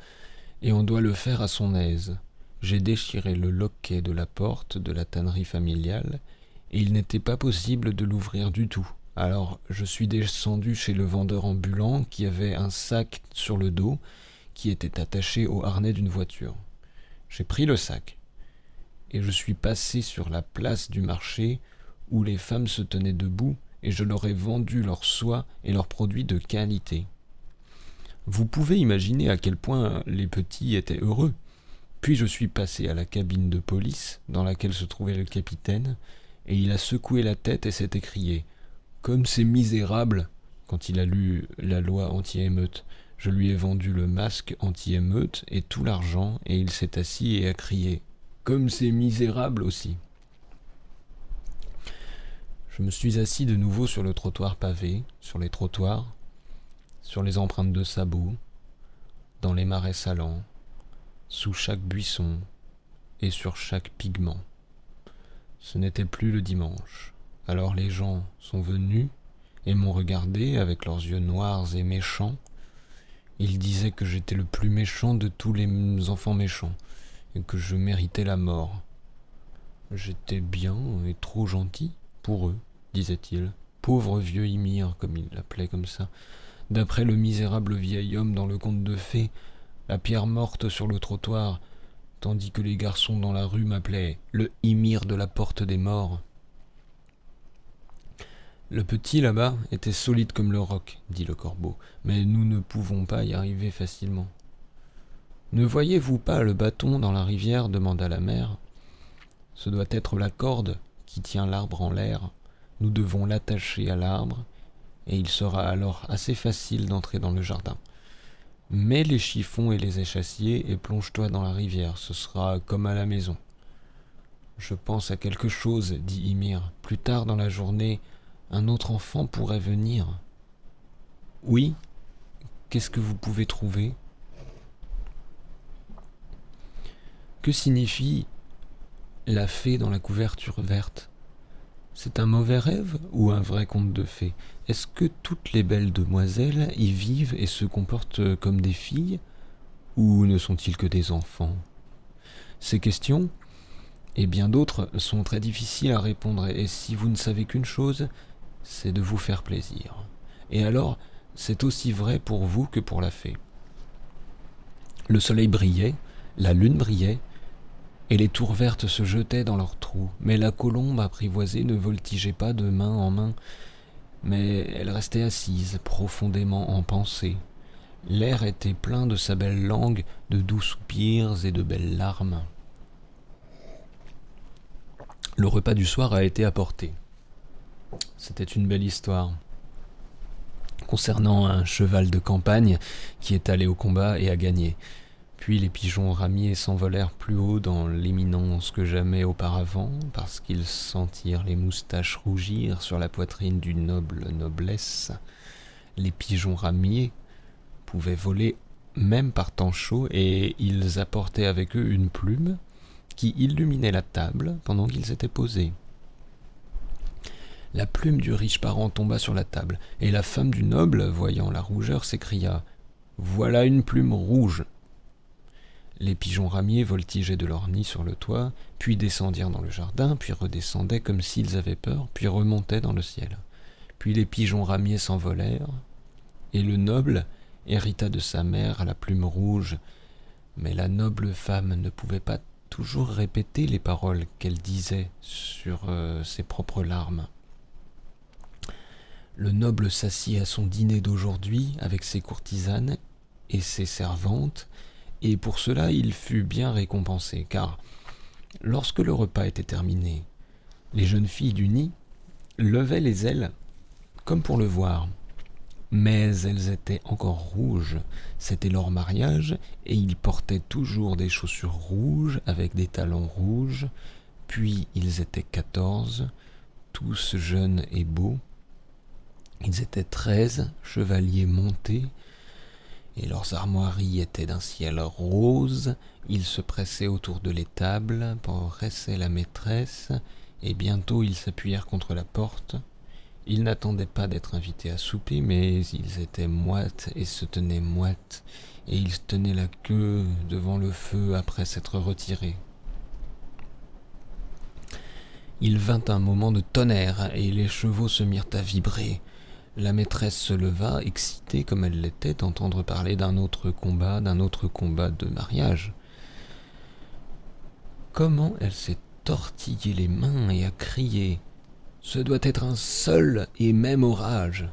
et on doit le faire à son aise. J'ai déchiré le loquet de la porte de la tannerie familiale, et il n'était pas possible de l'ouvrir du tout. Alors je suis descendu chez le vendeur ambulant qui avait un sac sur le dos qui était attaché au harnais d'une voiture. J'ai pris le sac, et je suis passé sur la place du marché où les femmes se tenaient debout, et je leur ai vendu leurs soies et leurs produits de qualité. Vous pouvez imaginer à quel point les petits étaient heureux. Puis je suis passé à la cabine de police dans laquelle se trouvait le capitaine, et il a secoué la tête et s'est écrié « Comme c'est misérable !» quand il a lu la loi anti-émeute. Je lui ai vendu le masque anti-émeute et tout l'argent, et il s'est assis et a crié « Comme c'est misérable aussi !» Je me suis assis de nouveau sur le trottoir pavé, sur les trottoirs, sur les empreintes de sabots, dans les marais salants, sous chaque buisson et sur chaque pigment. Ce n'était plus le dimanche. Alors les gens sont venus et m'ont regardé avec leurs yeux noirs et méchants. Ils disaient que j'étais le plus méchant de tous les enfants méchants et que je méritais la mort. J'étais bien et trop gentil pour eux, disait-il. Pauvre vieux Ymir, comme il l'appelait comme ça. D'après le misérable vieil homme dans le conte de fées, la pierre morte sur le trottoir, tandis que les garçons dans la rue m'appelaient le Ymir de la porte des morts. Le petit là-bas était solide comme le roc, dit le corbeau, mais nous ne pouvons pas y arriver facilement. Ne voyez-vous pas le bâton dans la rivière demanda la mère. Ce doit être la corde qui tient l'arbre en l'air. Nous devons l'attacher à l'arbre, et il sera alors assez facile d'entrer dans le jardin. Mets les chiffons et les échassiers et plonge-toi dans la rivière, ce sera comme à la maison. Je pense à quelque chose, dit Ymir. Plus tard dans la journée, un autre enfant pourrait venir. Oui, qu'est-ce que vous pouvez trouver ? Que signifie la fée dans la couverture verte ? C'est un mauvais rêve ou un vrai conte de fées ? Est-ce que toutes les belles demoiselles y vivent et se comportent comme des filles ? Ou ne sont-ils que des enfants ? Ces questions, et bien d'autres, sont très difficiles à répondre, et si vous ne savez qu'une chose, c'est de vous faire plaisir. Et alors, c'est aussi vrai pour vous que pour la fée. Le soleil brillait, la lune brillait, et les tours vertes se jetaient dans leurs trous, mais la colombe apprivoisée ne voltigeait pas de main en main, mais elle restait assise, profondément en pensée. L'air était plein de sa belle langue, de doux soupirs et de belles larmes. Le repas du soir a été apporté. C'était une belle histoire concernant un cheval de campagne qui est allé au combat et a gagné. Puis les pigeons ramiers s'envolèrent plus haut dans l'éminence que jamais auparavant, parce qu'ils sentirent les moustaches rougir sur la poitrine d'une noble noblesse. Les pigeons ramiers pouvaient voler même par temps chaud, et ils apportaient avec eux une plume qui illuminait la table pendant qu'ils étaient posés. La plume du riche parent tomba sur la table, et la femme du noble, voyant la rougeur, s'écria « Voilà une plume rouge !» Les pigeons ramiers voltigeaient de leur nid sur le toit, puis descendirent dans le jardin, puis redescendaient comme s'ils avaient peur, puis remontaient dans le ciel. Puis les pigeons ramiers s'envolèrent, et le noble hérita de sa mère la plume rouge. Mais la noble femme ne pouvait pas toujours répéter les paroles qu'elle disait sur ses propres larmes. Le noble s'assit à son dîner d'aujourd'hui avec ses courtisanes et ses servantes, et pour cela il fut bien récompensé, car lorsque le repas était terminé, les jeunes filles du nid levaient les ailes comme pour le voir, mais elles étaient encore rouges, c'était leur mariage, et ils portaient toujours des chaussures rouges avec des talons rouges, puis ils étaient 14, tous jeunes et beaux. Ils étaient 13 chevaliers montés, et leurs armoiries étaient d'un ciel rose. Ils se pressaient autour de l'étable, pressaient la maîtresse, et bientôt ils s'appuyèrent contre la porte. Ils n'attendaient pas d'être invités à souper, mais ils étaient moites et se tenaient moites, et ils tenaient la queue devant le feu après s'être retirés. Il vint un moment de tonnerre, et les chevaux se mirent à vibrer. La maîtresse se leva, excitée comme elle l'était d'entendre parler d'un autre combat de mariage. Comment elle s'est tortillé les mains et a crié « Ce doit être un seul et même orage !»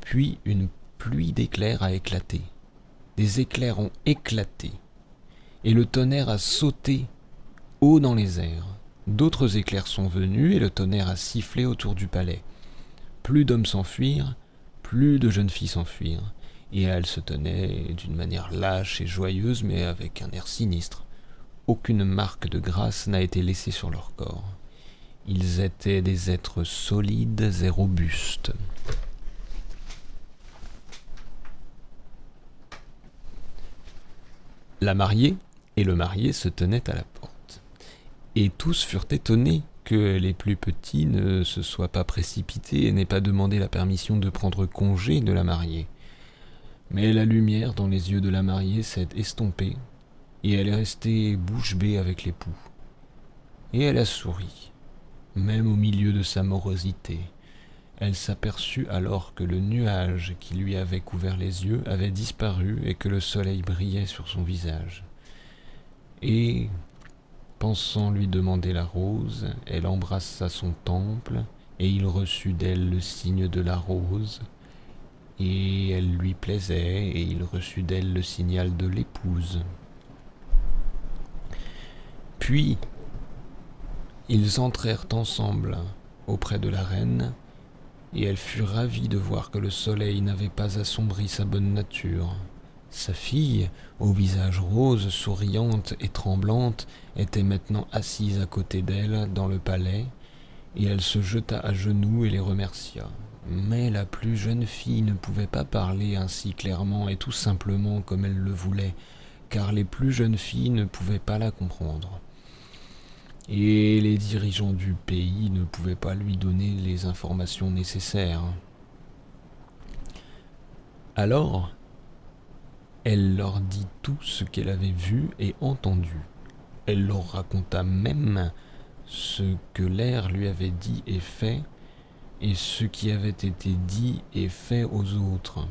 Puis une pluie d'éclairs a éclaté. Des éclairs ont éclaté, et le tonnerre a sauté haut dans les airs. D'autres éclairs sont venus, et le tonnerre a sifflé autour du palais. Plus d'hommes s'enfuirent, plus de jeunes filles s'enfuirent, et elles se tenaient d'une manière lâche et joyeuse, mais avec un air sinistre. Aucune marque de grâce n'a été laissée sur leur corps. Ils étaient des êtres solides et robustes. La mariée et le marié se tenaient à la porte, et tous furent étonnés que les plus petits ne se soient pas précipités et n'aient pas demandé la permission de prendre congé de la mariée. Mais la lumière dans les yeux de la mariée s'est estompée, et elle est restée bouche bée avec l'époux. Et elle a souri, même au milieu de sa morosité. Elle s'aperçut alors que le nuage qui lui avait couvert les yeux avait disparu et que le soleil brillait sur son visage. Et, pensant lui demander la rose, elle embrassa son temple, et il reçut d'elle le signe de la rose, et elle lui plaisait, et il reçut d'elle le signal de l'épouse. Puis, ils entrèrent ensemble auprès de la reine, et elle fut ravie de voir que le soleil n'avait pas assombri sa bonne nature. Sa fille, au visage rose, souriante et tremblante, était maintenant assise à côté d'elle dans le palais, et elle se jeta à genoux et les remercia. Mais la plus jeune fille ne pouvait pas parler ainsi clairement et tout simplement comme elle le voulait, car les plus jeunes filles ne pouvaient pas la comprendre. Et les dirigeants du pays ne pouvaient pas lui donner les informations nécessaires. Alors, elle leur dit tout ce qu'elle avait vu et entendu. Elle leur raconta même ce que l'air lui avait dit et fait, et ce qui avait été dit et fait aux autres.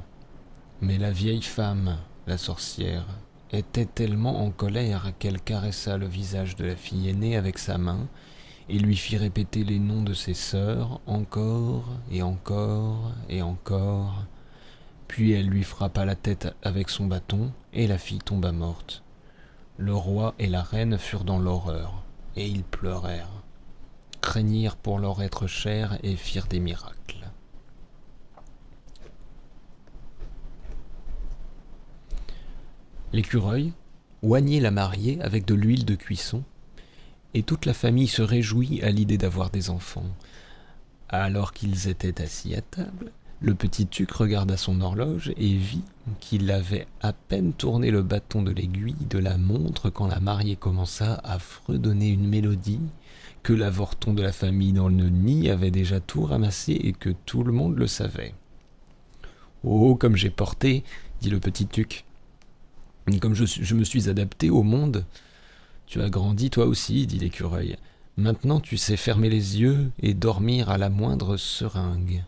Mais la vieille femme, la sorcière, était tellement en colère qu'elle caressa le visage de la fille aînée avec sa main et lui fit répéter les noms de ses sœurs encore et encore et encore. Puis elle lui frappa la tête avec son bâton et la fille tomba morte. Le roi et la reine furent dans l'horreur et ils pleurèrent, craignirent pour leur être chers et firent des miracles. L'écureuil oignit la mariée avec de l'huile de cuisson, et toute la famille se réjouit à l'idée d'avoir des enfants. Alors qu'ils étaient assis à table, le petit Tuc regarda son horloge et vit qu'il avait à peine tourné le bâton de l'aiguille de la montre quand la mariée commença à fredonner une mélodie, que l'avorton de la famille dans le nid avait déjà tout ramassé et que tout le monde le savait. « Oh, comme j'ai porté !» dit le petit Tuc. « Comme je me suis adapté au monde. »« Tu as grandi toi aussi, dit l'écureuil. Maintenant tu sais fermer les yeux et dormir à la moindre seringue. »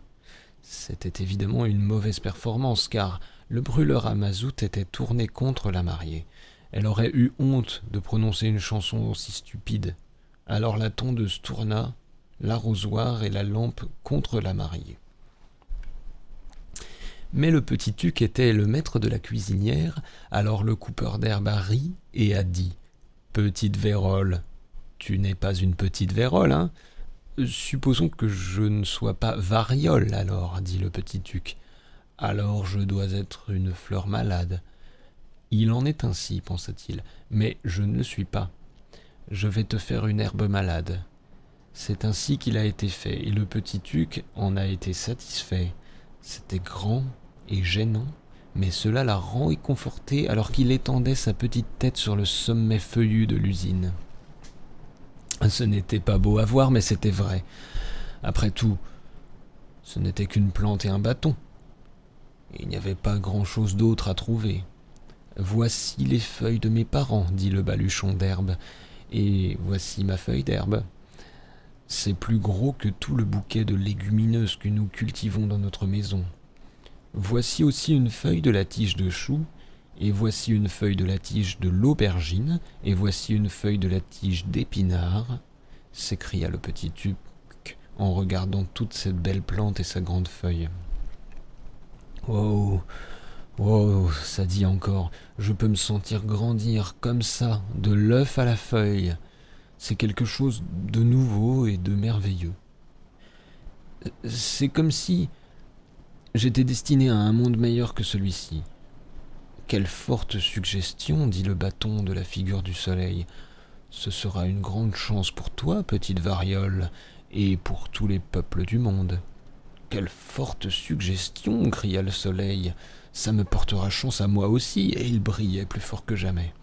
C'était évidemment une mauvaise performance, car le brûleur à mazout était tourné contre la mariée. Elle aurait eu honte de prononcer une chanson aussi stupide. Alors la tondeuse tourna l'arrosoir et la lampe contre la mariée. Mais le petit Tuc était le maître de la cuisinière, alors le coupeur d'herbe a ri et a dit « Petite vérole, tu n'es pas une petite vérole, hein ? Supposons que je ne sois pas variole, alors, dit le petit Tuc. Alors je dois être une fleur malade. Il en est ainsi, pensa-t-il, mais je ne le suis pas. Je vais te faire une herbe malade. C'est ainsi qu'il a été fait, et le petit Tuc en a été satisfait. C'était grand et gênant, mais cela la rend réconfortée alors qu'il étendait sa petite tête sur le sommet feuillu de l'usine. Ce n'était pas beau à voir, mais c'était vrai. Après tout, ce n'était qu'une plante et un bâton. Il n'y avait pas grand-chose d'autre à trouver. « Voici les feuilles de mes parents, dit le baluchon d'herbe, et voici ma feuille d'herbe. C'est plus gros que tout le bouquet de légumineuses que nous cultivons dans notre maison. Voici aussi une feuille de la tige de chou, et voici une feuille de la tige de l'aubergine, et voici une feuille de la tige d'épinard, s'écria le petit Tuc en regardant toute cette belle plante et sa grande feuille. Oh, oh, ça dit encore, je peux me sentir grandir comme ça, de l'œuf à la feuille. C'est quelque chose de nouveau et de merveilleux. C'est comme si j'étais destiné à un monde meilleur que celui-ci. Quelle forte suggestion, dit le bâton de la figure du soleil. Ce sera une grande chance pour toi, petite variole, et pour tous les peuples du monde. Quelle forte suggestion, cria le soleil. Ça me portera chance à moi aussi, et il brillait plus fort que jamais.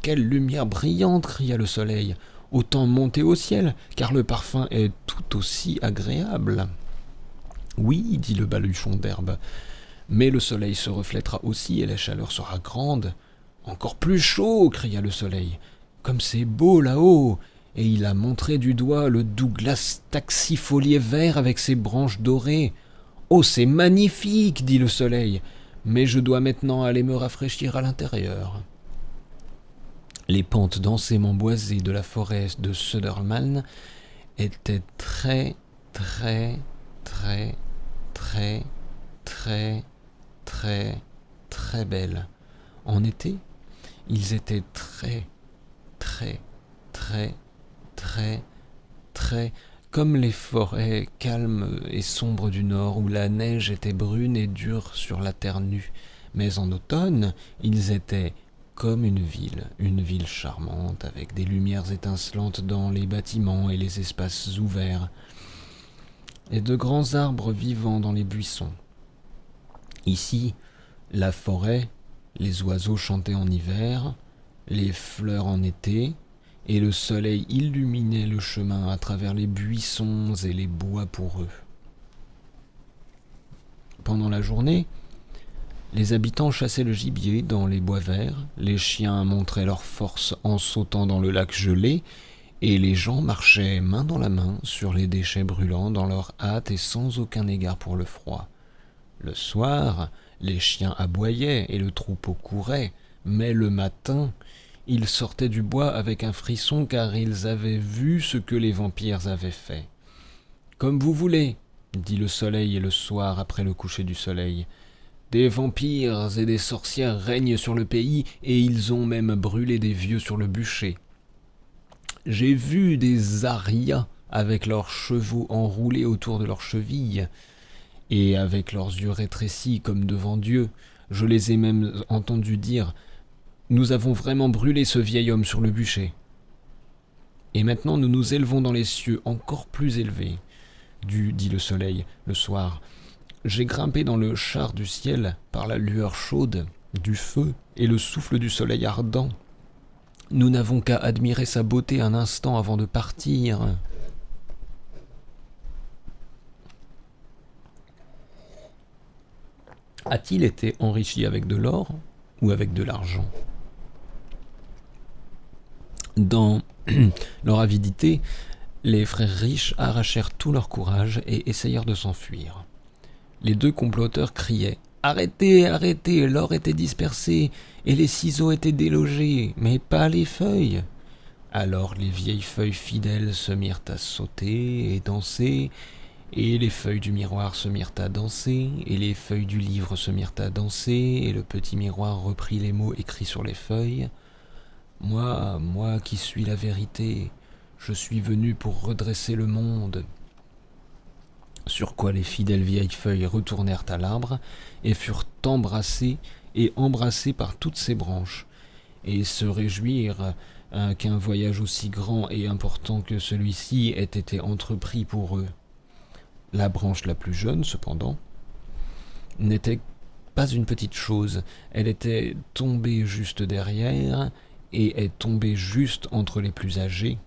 Quelle lumière brillante, cria le soleil. Autant monter au ciel, car le parfum est tout aussi agréable. Oui, dit le baluchon d'herbe, mais le soleil se reflètera aussi et la chaleur sera grande. Encore plus chaud, cria le soleil. Comme c'est beau là-haut. Et il a montré du doigt le Douglas taxifolier vert avec ses branches dorées. Oh, c'est magnifique, dit le soleil, mais je dois maintenant aller me rafraîchir à l'intérieur. Les pentes densément boisées de la forêt de Södermalm étaient très, très, très, très, très, très, très belles. En été, ils étaient très, très, très, très, très, comme les forêts calmes et sombres du nord où la neige était brune et dure sur la terre nue. Mais en automne, ils étaient comme une ville charmante avec des lumières étincelantes dans les bâtiments et les espaces ouverts, et de grands arbres vivants dans les buissons. Ici, la forêt, les oiseaux chantaient en hiver, les fleurs en été, et le soleil illuminait le chemin à travers les buissons et les bois pour eux. Pendant la journée, les habitants chassaient le gibier dans les bois verts, les chiens montraient leur force en sautant dans le lac gelé, et les gens marchaient main dans la main sur les déchets brûlants dans leur hâte et sans aucun égard pour le froid. Le soir, les chiens aboyaient et le troupeau courait, mais le matin, ils sortaient du bois avec un frisson car ils avaient vu ce que les vampires avaient fait. « Comme vous voulez, » dit le soleil et le soir après le coucher du soleil. « Des vampires et des sorcières règnent sur le pays et ils ont même brûlé des vieux sur le bûcher. J'ai vu des arias avec leurs chevaux enroulés autour de leurs chevilles et avec leurs yeux rétrécis comme devant Dieu. Je les ai même entendus dire « Nous avons vraiment brûlé ce vieil homme sur le bûcher. » Et maintenant nous nous élevons dans les cieux encore plus élevés, dit le soleil, le soir. J'ai grimpé dans le char du ciel par la lueur chaude du feu et le souffle du soleil ardent. Nous n'avons qu'à admirer sa beauté un instant avant de partir. A-t-il été enrichi avec de l'or ou avec de l'argent ? Dans leur avidité, les frères riches arrachèrent tout leur courage et essayèrent de s'enfuir. Les deux comploteurs criaient « Arrêtez, arrêtez, l'or était dispersé et les ciseaux étaient délogés, mais pas les feuilles !» Alors les vieilles feuilles fidèles se mirent à sauter et danser, et les feuilles du miroir se mirent à danser, et les feuilles du livre se mirent à danser, et le petit miroir reprit les mots écrits sur les feuilles. « Moi qui suis la vérité, je suis venu pour redresser le monde. » Sur quoi les fidèles vieilles feuilles retournèrent à l'arbre et furent embrassées par toutes ses branches, et se réjouirent qu'un voyage aussi grand et important que celui-ci ait été entrepris pour eux. La branche la plus jeune, cependant, n'était pas une petite chose, elle était tombée juste derrière, et est tombée juste entre les plus âgés.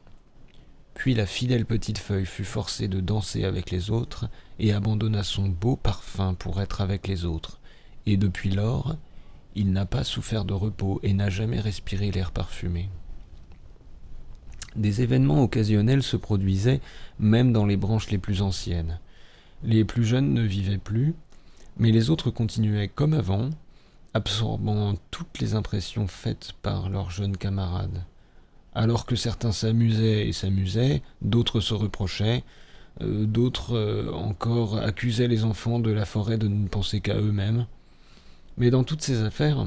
Puis la fidèle petite feuille fut forcée de danser avec les autres, et abandonna son beau parfum pour être avec les autres. Et depuis lors, il n'a pas souffert de repos et n'a jamais respiré l'air parfumé. Des événements occasionnels se produisaient même dans les branches les plus anciennes. Les plus jeunes ne vivaient plus, mais les autres continuaient comme avant, absorbant toutes les impressions faites par leurs jeunes camarades. Alors que certains s'amusaient, d'autres se reprochaient, d'autres encore accusaient les enfants de la forêt de ne penser qu'à eux-mêmes. Mais dans toutes ces affaires,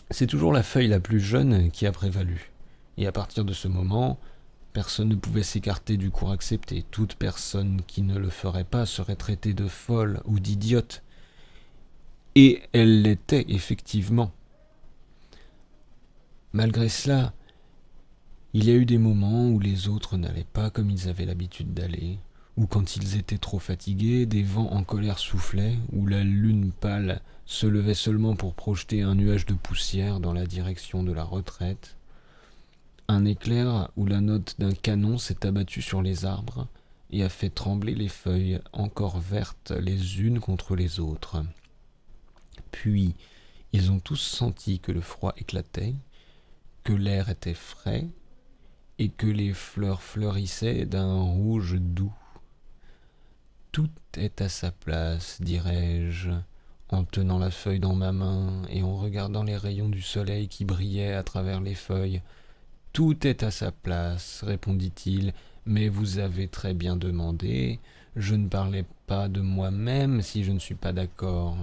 c'est toujours la feuille la plus jeune qui a prévalu. Et à partir de ce moment, personne ne pouvait s'écarter du cours accepté. Toute personne qui ne le ferait pas serait traitée de folle ou d'idiote. Et elle l'était effectivement. Malgré cela, il y a eu des moments où les autres n'allaient pas comme ils avaient l'habitude d'aller, ou quand ils étaient trop fatigués, des vents en colère soufflaient, ou la lune pâle se levait seulement pour projeter un nuage de poussière dans la direction de la retraite. Un éclair ou la note d'un canon s'est abattu sur les arbres et a fait trembler les feuilles encore vertes les unes contre les autres. Puis, ils ont tous senti que le froid éclatait, que l'air était frais et que les fleurs fleurissaient d'un rouge doux. Tout est à sa place, dirais-je, en tenant la feuille dans ma main et en regardant les rayons du soleil qui brillaient à travers les feuilles. Tout est à sa place, répondit-il, mais vous avez très bien demandé. Je ne parlais pas de moi-même si je ne suis pas d'accord.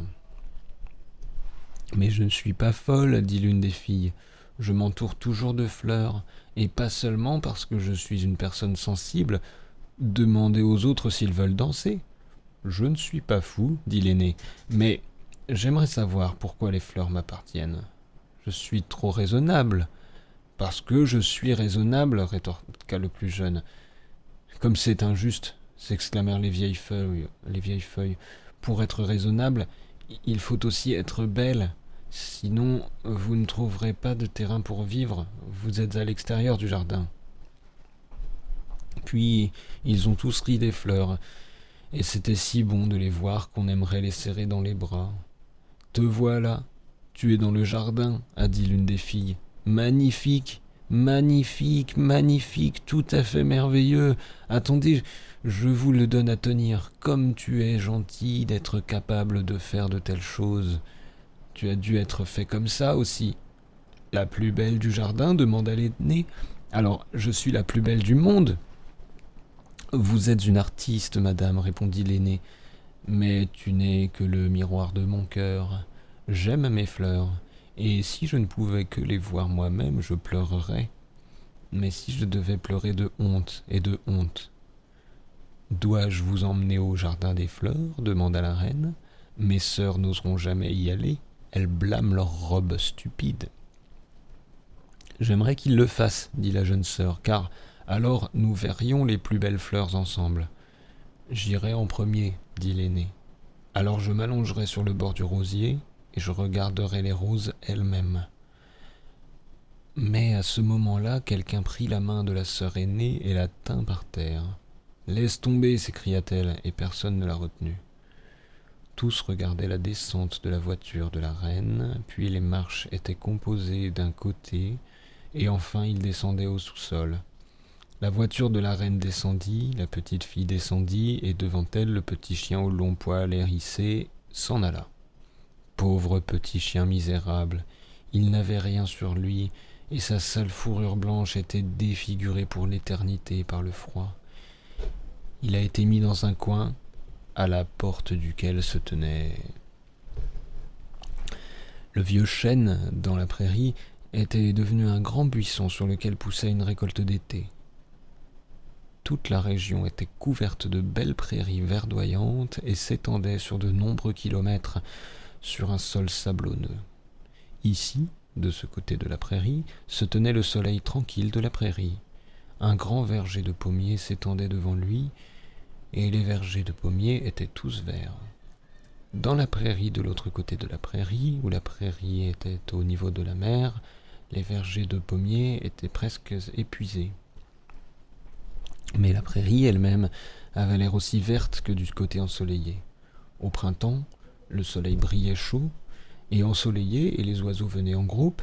Mais je ne suis pas folle, dit l'une des filles. Je m'entoure toujours de fleurs, et pas seulement parce que je suis une personne sensible. Demandez aux autres s'ils veulent danser. Je ne suis pas fou, dit l'aîné, mais j'aimerais savoir pourquoi les fleurs m'appartiennent. Je suis trop raisonnable. Parce que je suis raisonnable, rétorqua le plus jeune. Comme c'est injuste, s'exclamèrent les vieilles feuilles. Pour être raisonnable, il faut aussi être belle. Sinon, vous ne trouverez pas de terrain pour vivre. Vous êtes à l'extérieur du jardin. Puis, ils ont tous ri des fleurs, et c'était si bon de les voir qu'on aimerait les serrer dans les bras. Te voilà, tu es dans le jardin, a dit l'une des filles. Magnifique, magnifique, magnifique, tout à fait merveilleux. Attendez, je vous le donne à tenir. Comme tu es gentil d'être capable de faire de telles choses. Tu as dû être fait comme ça aussi. La plus belle du jardin, demanda l'aîné. Alors, je suis la plus belle du monde. Vous êtes une artiste, madame, répondit l'aîné. Mais tu n'es que le miroir de mon cœur. J'aime mes fleurs. Et si je ne pouvais que les voir moi-même, je pleurerais. Mais si je devais pleurer de honte et de honte. Dois-je vous emmener au jardin des fleurs demanda la reine. Mes sœurs n'oseront jamais y aller. Elles blâment leurs robes stupides. J'aimerais qu'ils le fassent, dit la jeune sœur, car alors nous verrions les plus belles fleurs ensemble. J'irai en premier, dit l'aîné. Alors je m'allongerai sur le bord du rosier, et je regarderai les roses elles-mêmes. Mais à ce moment-là, quelqu'un prit la main de la sœur aînée et la tint par terre. « Laisse tomber !» s'écria-t-elle, et personne ne la retenut. Tous regardaient la descente de la voiture de la reine, puis les marches étaient composées d'un côté, et enfin ils descendaient au sous-sol. La voiture de la reine descendit, la petite fille descendit, et devant elle, le petit chien au long poil hérissé s'en alla. Pauvre petit chien misérable, il n'avait rien sur lui, et sa sale fourrure blanche était défigurée pour l'éternité par le froid. Il a été mis dans un coin, à la porte duquel se tenait... Le vieux chêne, dans la prairie, était devenu un grand buisson sur lequel poussait une récolte d'été. Toute la région était couverte de belles prairies verdoyantes et s'étendait sur de nombreux kilomètres sur un sol sablonneux. Ici, de ce côté de la prairie, se tenait le soleil tranquille de la prairie. Un grand verger de pommiers s'étendait devant lui, et les vergers de pommiers étaient tous verts. Dans la prairie de l'autre côté de la prairie, où la prairie était au niveau de la mer, les vergers de pommiers étaient presque épuisés. Mais la prairie elle-même avait l'air aussi verte que du côté ensoleillé. Au printemps, le soleil brillait chaud et ensoleillé, et les oiseaux venaient en groupe.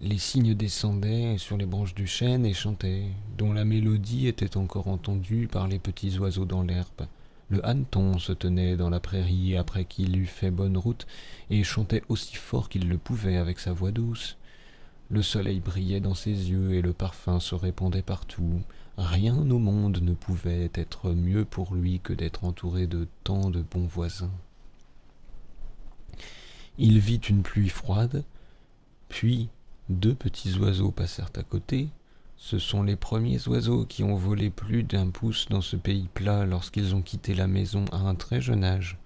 Les cygnes descendaient sur les branches du chêne et chantaient, dont la mélodie était encore entendue par les petits oiseaux dans l'herbe. Le hanneton se tenait dans la prairie après qu'il eut fait bonne route et chantait aussi fort qu'il le pouvait avec sa voix douce. Le soleil brillait dans ses yeux et le parfum se répandait partout. Rien au monde ne pouvait être mieux pour lui que d'être entouré de tant de bons voisins. Il vit une pluie froide, puis 2 petits oiseaux passèrent à côté. Ce sont les premiers oiseaux qui ont volé plus d'1 pouce dans ce pays plat lorsqu'ils ont quitté la maison à un très jeune âge.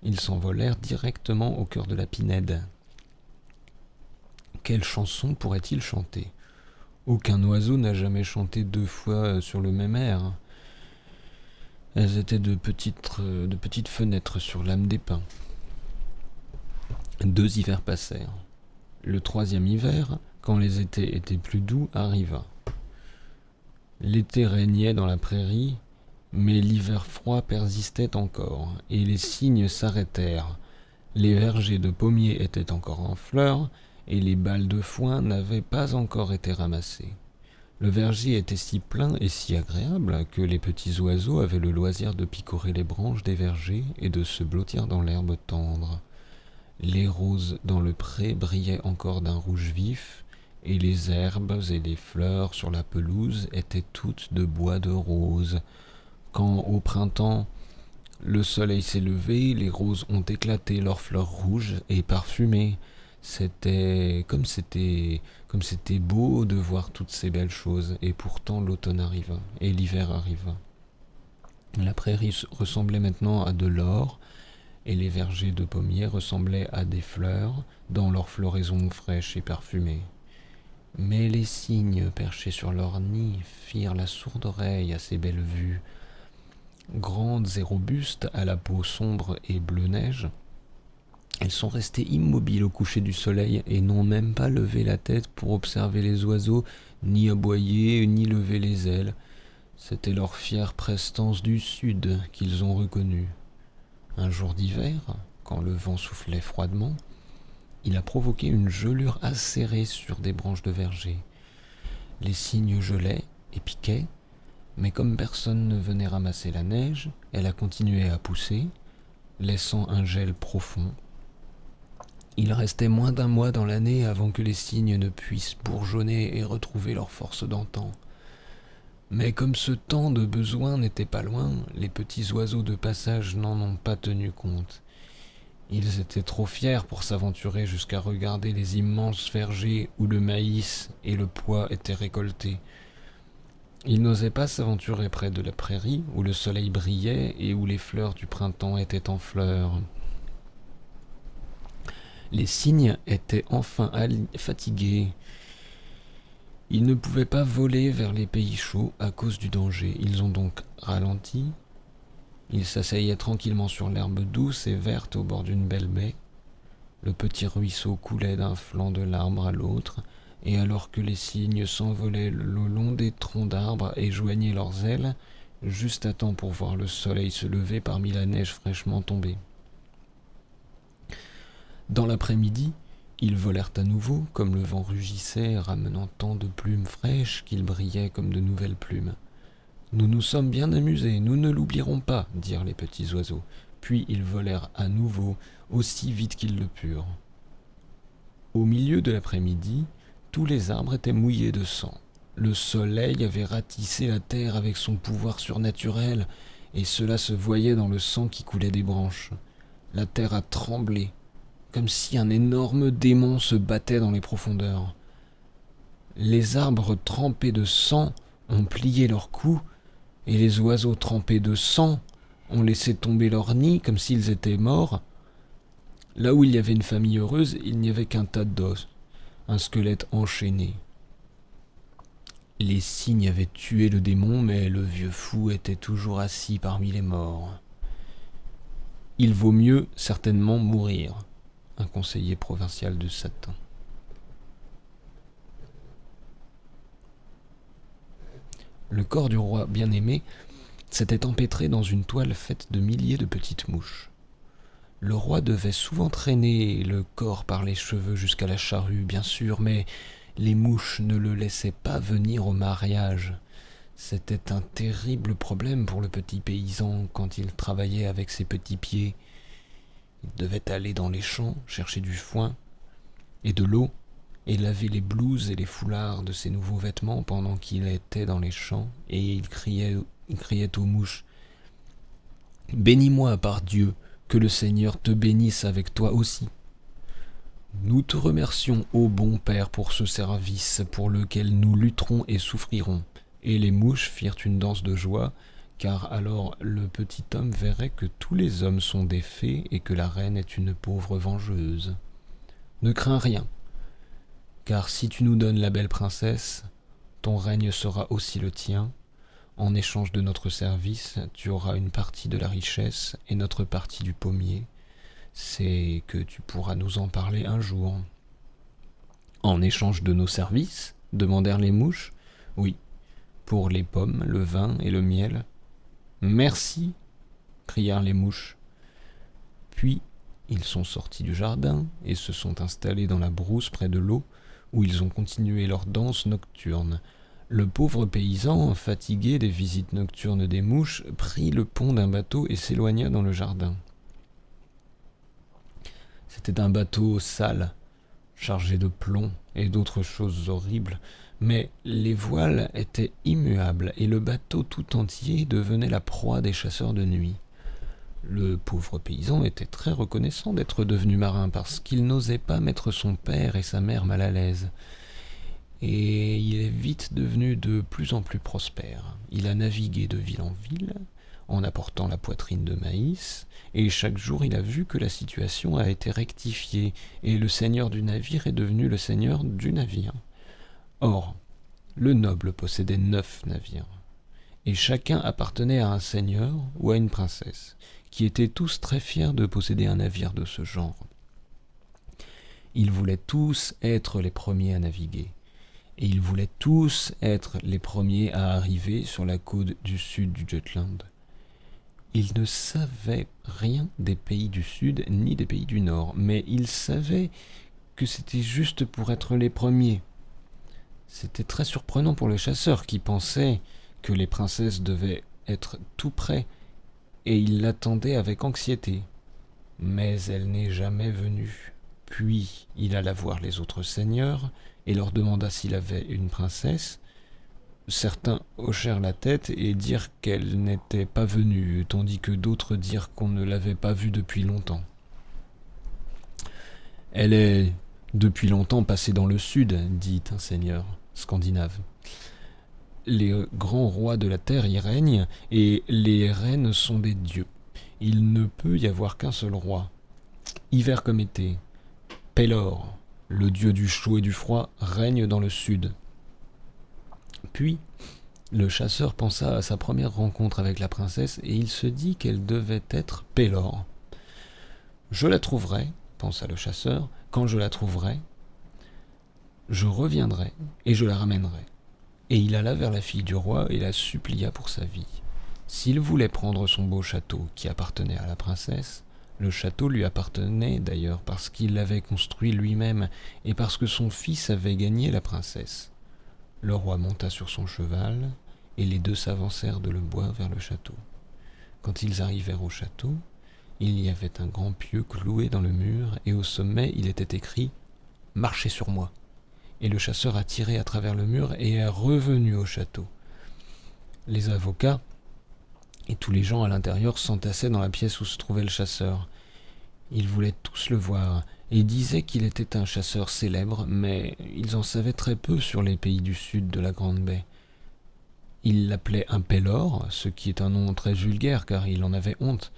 Ils s'envolèrent directement au cœur de la pinède. Quelle chanson pourrait-il chanter ? Aucun oiseau n'a jamais chanté 2 fois sur le même air. Elles étaient de petites fenêtres sur l'âme des pins. 2 hivers passèrent. Le 3e hiver, quand les étés étaient plus doux, arriva. L'été régnait dans la prairie, mais l'hiver froid persistait encore, et les cygnes s'arrêtèrent. Les vergers de pommiers étaient encore en fleurs, et les balles de foin n'avaient pas encore été ramassées. Le verger était si plein et si agréable que les petits oiseaux avaient le loisir de picorer les branches des vergers et de se blottir dans l'herbe tendre. Les roses dans le pré brillaient encore d'un rouge vif, et les herbes et les fleurs sur la pelouse étaient toutes de bois de rose. Quand, au printemps, le soleil s'est levé, les roses ont éclaté leurs fleurs rouges et parfumées. C'était beau de voir toutes ces belles choses, et pourtant l'automne arriva, et l'hiver arriva. La prairie ressemblait maintenant à de l'or, et les vergers de pommiers ressemblaient à des fleurs dans leur floraison fraîche et parfumée. Mais les cygnes perchés sur leur nid firent la sourde oreille à ces belles vues. Grandes et robustes, à la peau sombre et bleu neige, elles sont restées immobiles au coucher du soleil et n'ont même pas levé la tête pour observer les oiseaux, ni aboyer, ni lever les ailes. C'était leur fière prestance du sud qu'ils ont reconnue. Un jour d'hiver, quand le vent soufflait froidement, il a provoqué une gelure acérée sur des branches de verger. Les cygnes gelaient et piquaient, mais comme personne ne venait ramasser la neige, elle a continué à pousser, laissant un gel profond. Il restait moins d'1 mois dans l'année avant que les cygnes ne puissent bourgeonner et retrouver leur force d'antan. Mais comme ce temps de besoin n'était pas loin, les petits oiseaux de passage n'en ont pas tenu compte. Ils étaient trop fiers pour s'aventurer jusqu'à regarder les immenses vergers où le maïs et le pois étaient récoltés. Ils n'osaient pas s'aventurer près de la prairie où le soleil brillait et où les fleurs du printemps étaient en fleurs. Les cygnes étaient enfin fatigués. Ils ne pouvaient pas voler vers les pays chauds à cause du danger. Ils ont donc ralenti. Ils s'asseyaient tranquillement sur l'herbe douce et verte au bord d'une belle baie. Le petit ruisseau coulait d'un flanc de l'arbre à l'autre, et alors que les cygnes s'envolaient le long des troncs d'arbres et joignaient leurs ailes, juste à temps pour voir le soleil se lever parmi la neige fraîchement tombée. Dans l'après-midi, ils volèrent à nouveau, comme le vent rugissait, ramenant tant de plumes fraîches qu'ils brillaient comme de nouvelles plumes. « Nous nous sommes bien amusés, nous ne l'oublierons pas, » dirent les petits oiseaux. Puis ils volèrent à nouveau, aussi vite qu'ils le purent. Au milieu de l'après-midi, tous les arbres étaient mouillés de sang. Le soleil avait ratissé la terre avec son pouvoir surnaturel, et cela se voyait dans le sang qui coulait des branches. La terre a tremblé, comme si un énorme démon se battait dans les profondeurs. Les arbres trempés de sang ont plié leur cou, et les oiseaux trempés de sang ont laissé tomber leur nid comme s'ils étaient morts. Là où il y avait une famille heureuse, il n'y avait qu'un tas d'os, un squelette enchaîné. Les cygnes avaient tué le démon, mais le vieux fou était toujours assis parmi les morts. Il vaut mieux certainement mourir, un conseiller provincial de Satan. Le corps du roi bien-aimé s'était empêtré dans une toile faite de milliers de petites mouches. Le roi devait souvent traîner le corps par les cheveux jusqu'à la charrue, bien sûr, mais les mouches ne le laissaient pas venir au mariage. C'était un terrible problème pour le petit paysan quand il travaillait avec ses petits pieds. Il devait aller dans les champs chercher du foin et de l'eau et laver les blouses et les foulards de ses nouveaux vêtements pendant qu'il était dans les champs, et il criait aux mouches « Bénis-moi par Dieu, que le Seigneur te bénisse avec toi aussi. Nous te remercions, ô bon Père, pour ce service pour lequel nous lutterons et souffrirons. » Et les mouches firent une danse de joie, car alors le petit homme verrait que tous les hommes sont des fées et que la reine est une pauvre vengeuse. Ne crains rien, car si tu nous donnes la belle princesse, ton règne sera aussi le tien. En échange de notre service, tu auras une partie de la richesse et notre partie du pommier. C'est que tu pourras nous en parler un jour. En échange de nos services ? Demandèrent les mouches. Oui, pour les pommes, le vin et le miel. Merci, crièrent les mouches. Puis ils sont sortis du jardin et se sont installés dans la brousse près de l'eau, où ils ont continué leur danse nocturne. Le pauvre paysan, fatigué des visites nocturnes des mouches, prit le pont d'un bateau et s'éloigna dans le jardin. C'était un bateau sale, chargé de plomb et d'autres choses horribles, mais les voiles étaient immuables et le bateau tout entier devenait la proie des chasseurs de nuit. Le pauvre paysan était très reconnaissant d'être devenu marin parce qu'il n'osait pas mettre son père et sa mère mal à l'aise. Et il est vite devenu de plus en plus prospère. Il a navigué de ville en ville, en apportant la poitrine de maïs, et chaque jour il a vu que la situation a été rectifiée, et le seigneur du navire est devenu le seigneur du navire. Or, le noble possédait 9 navires, et chacun appartenait à un seigneur ou à une princesse, qui étaient tous très fiers de posséder un navire de ce genre. Ils voulaient tous être les premiers à naviguer, et ils voulaient tous être les premiers à arriver sur la côte du sud du Jutland. Ils ne savaient rien des pays du sud ni des pays du nord, mais ils savaient que c'était juste pour être les premiers. C'était très surprenant pour le chasseur qui pensait que les princesses devaient être tout près, et il l'attendait avec anxiété. Mais elle n'est jamais venue. Puis il alla voir les autres seigneurs et leur demanda s'il avait une princesse. Certains hochèrent la tête et dirent qu'elle n'était pas venue, tandis que d'autres dirent qu'on ne l'avait pas vue depuis longtemps. « Elle est depuis longtemps passée dans le sud, dit un seigneur scandinave. Les grands rois de la terre y règnent, et les reines sont des dieux. Il ne peut y avoir qu'un seul roi. Hiver comme été, Pelor, le dieu du chaud et du froid, règne dans le sud. » Puis, le chasseur pensa à sa première rencontre avec la princesse, et il se dit qu'elle devait être Pelor. « Je la trouverai, pensa le chasseur, quand je la trouverai, je reviendrai et je la ramènerai. » Et il alla vers la fille du roi et la supplia pour sa vie. S'il voulait prendre son beau château qui appartenait à la princesse, le château lui appartenait d'ailleurs parce qu'il l'avait construit lui-même et parce que son fils avait gagné la princesse. Le roi monta sur son cheval et les deux s'avancèrent de le bois vers le château. Quand ils arrivèrent au château, il y avait un grand pieu cloué dans le mur et au sommet il était écrit « Marchez sur moi ». Et le chasseur a tiré à travers le mur et est revenu au château. Les avocats et tous les gens à l'intérieur s'entassaient dans la pièce où se trouvait le chasseur. Ils voulaient tous le voir et disaient qu'il était un chasseur célèbre, mais ils en savaient très peu sur les pays du sud de la Grande Baie. Ils l'appelaient un Pelor, ce qui est un nom très vulgaire car il en avait honte.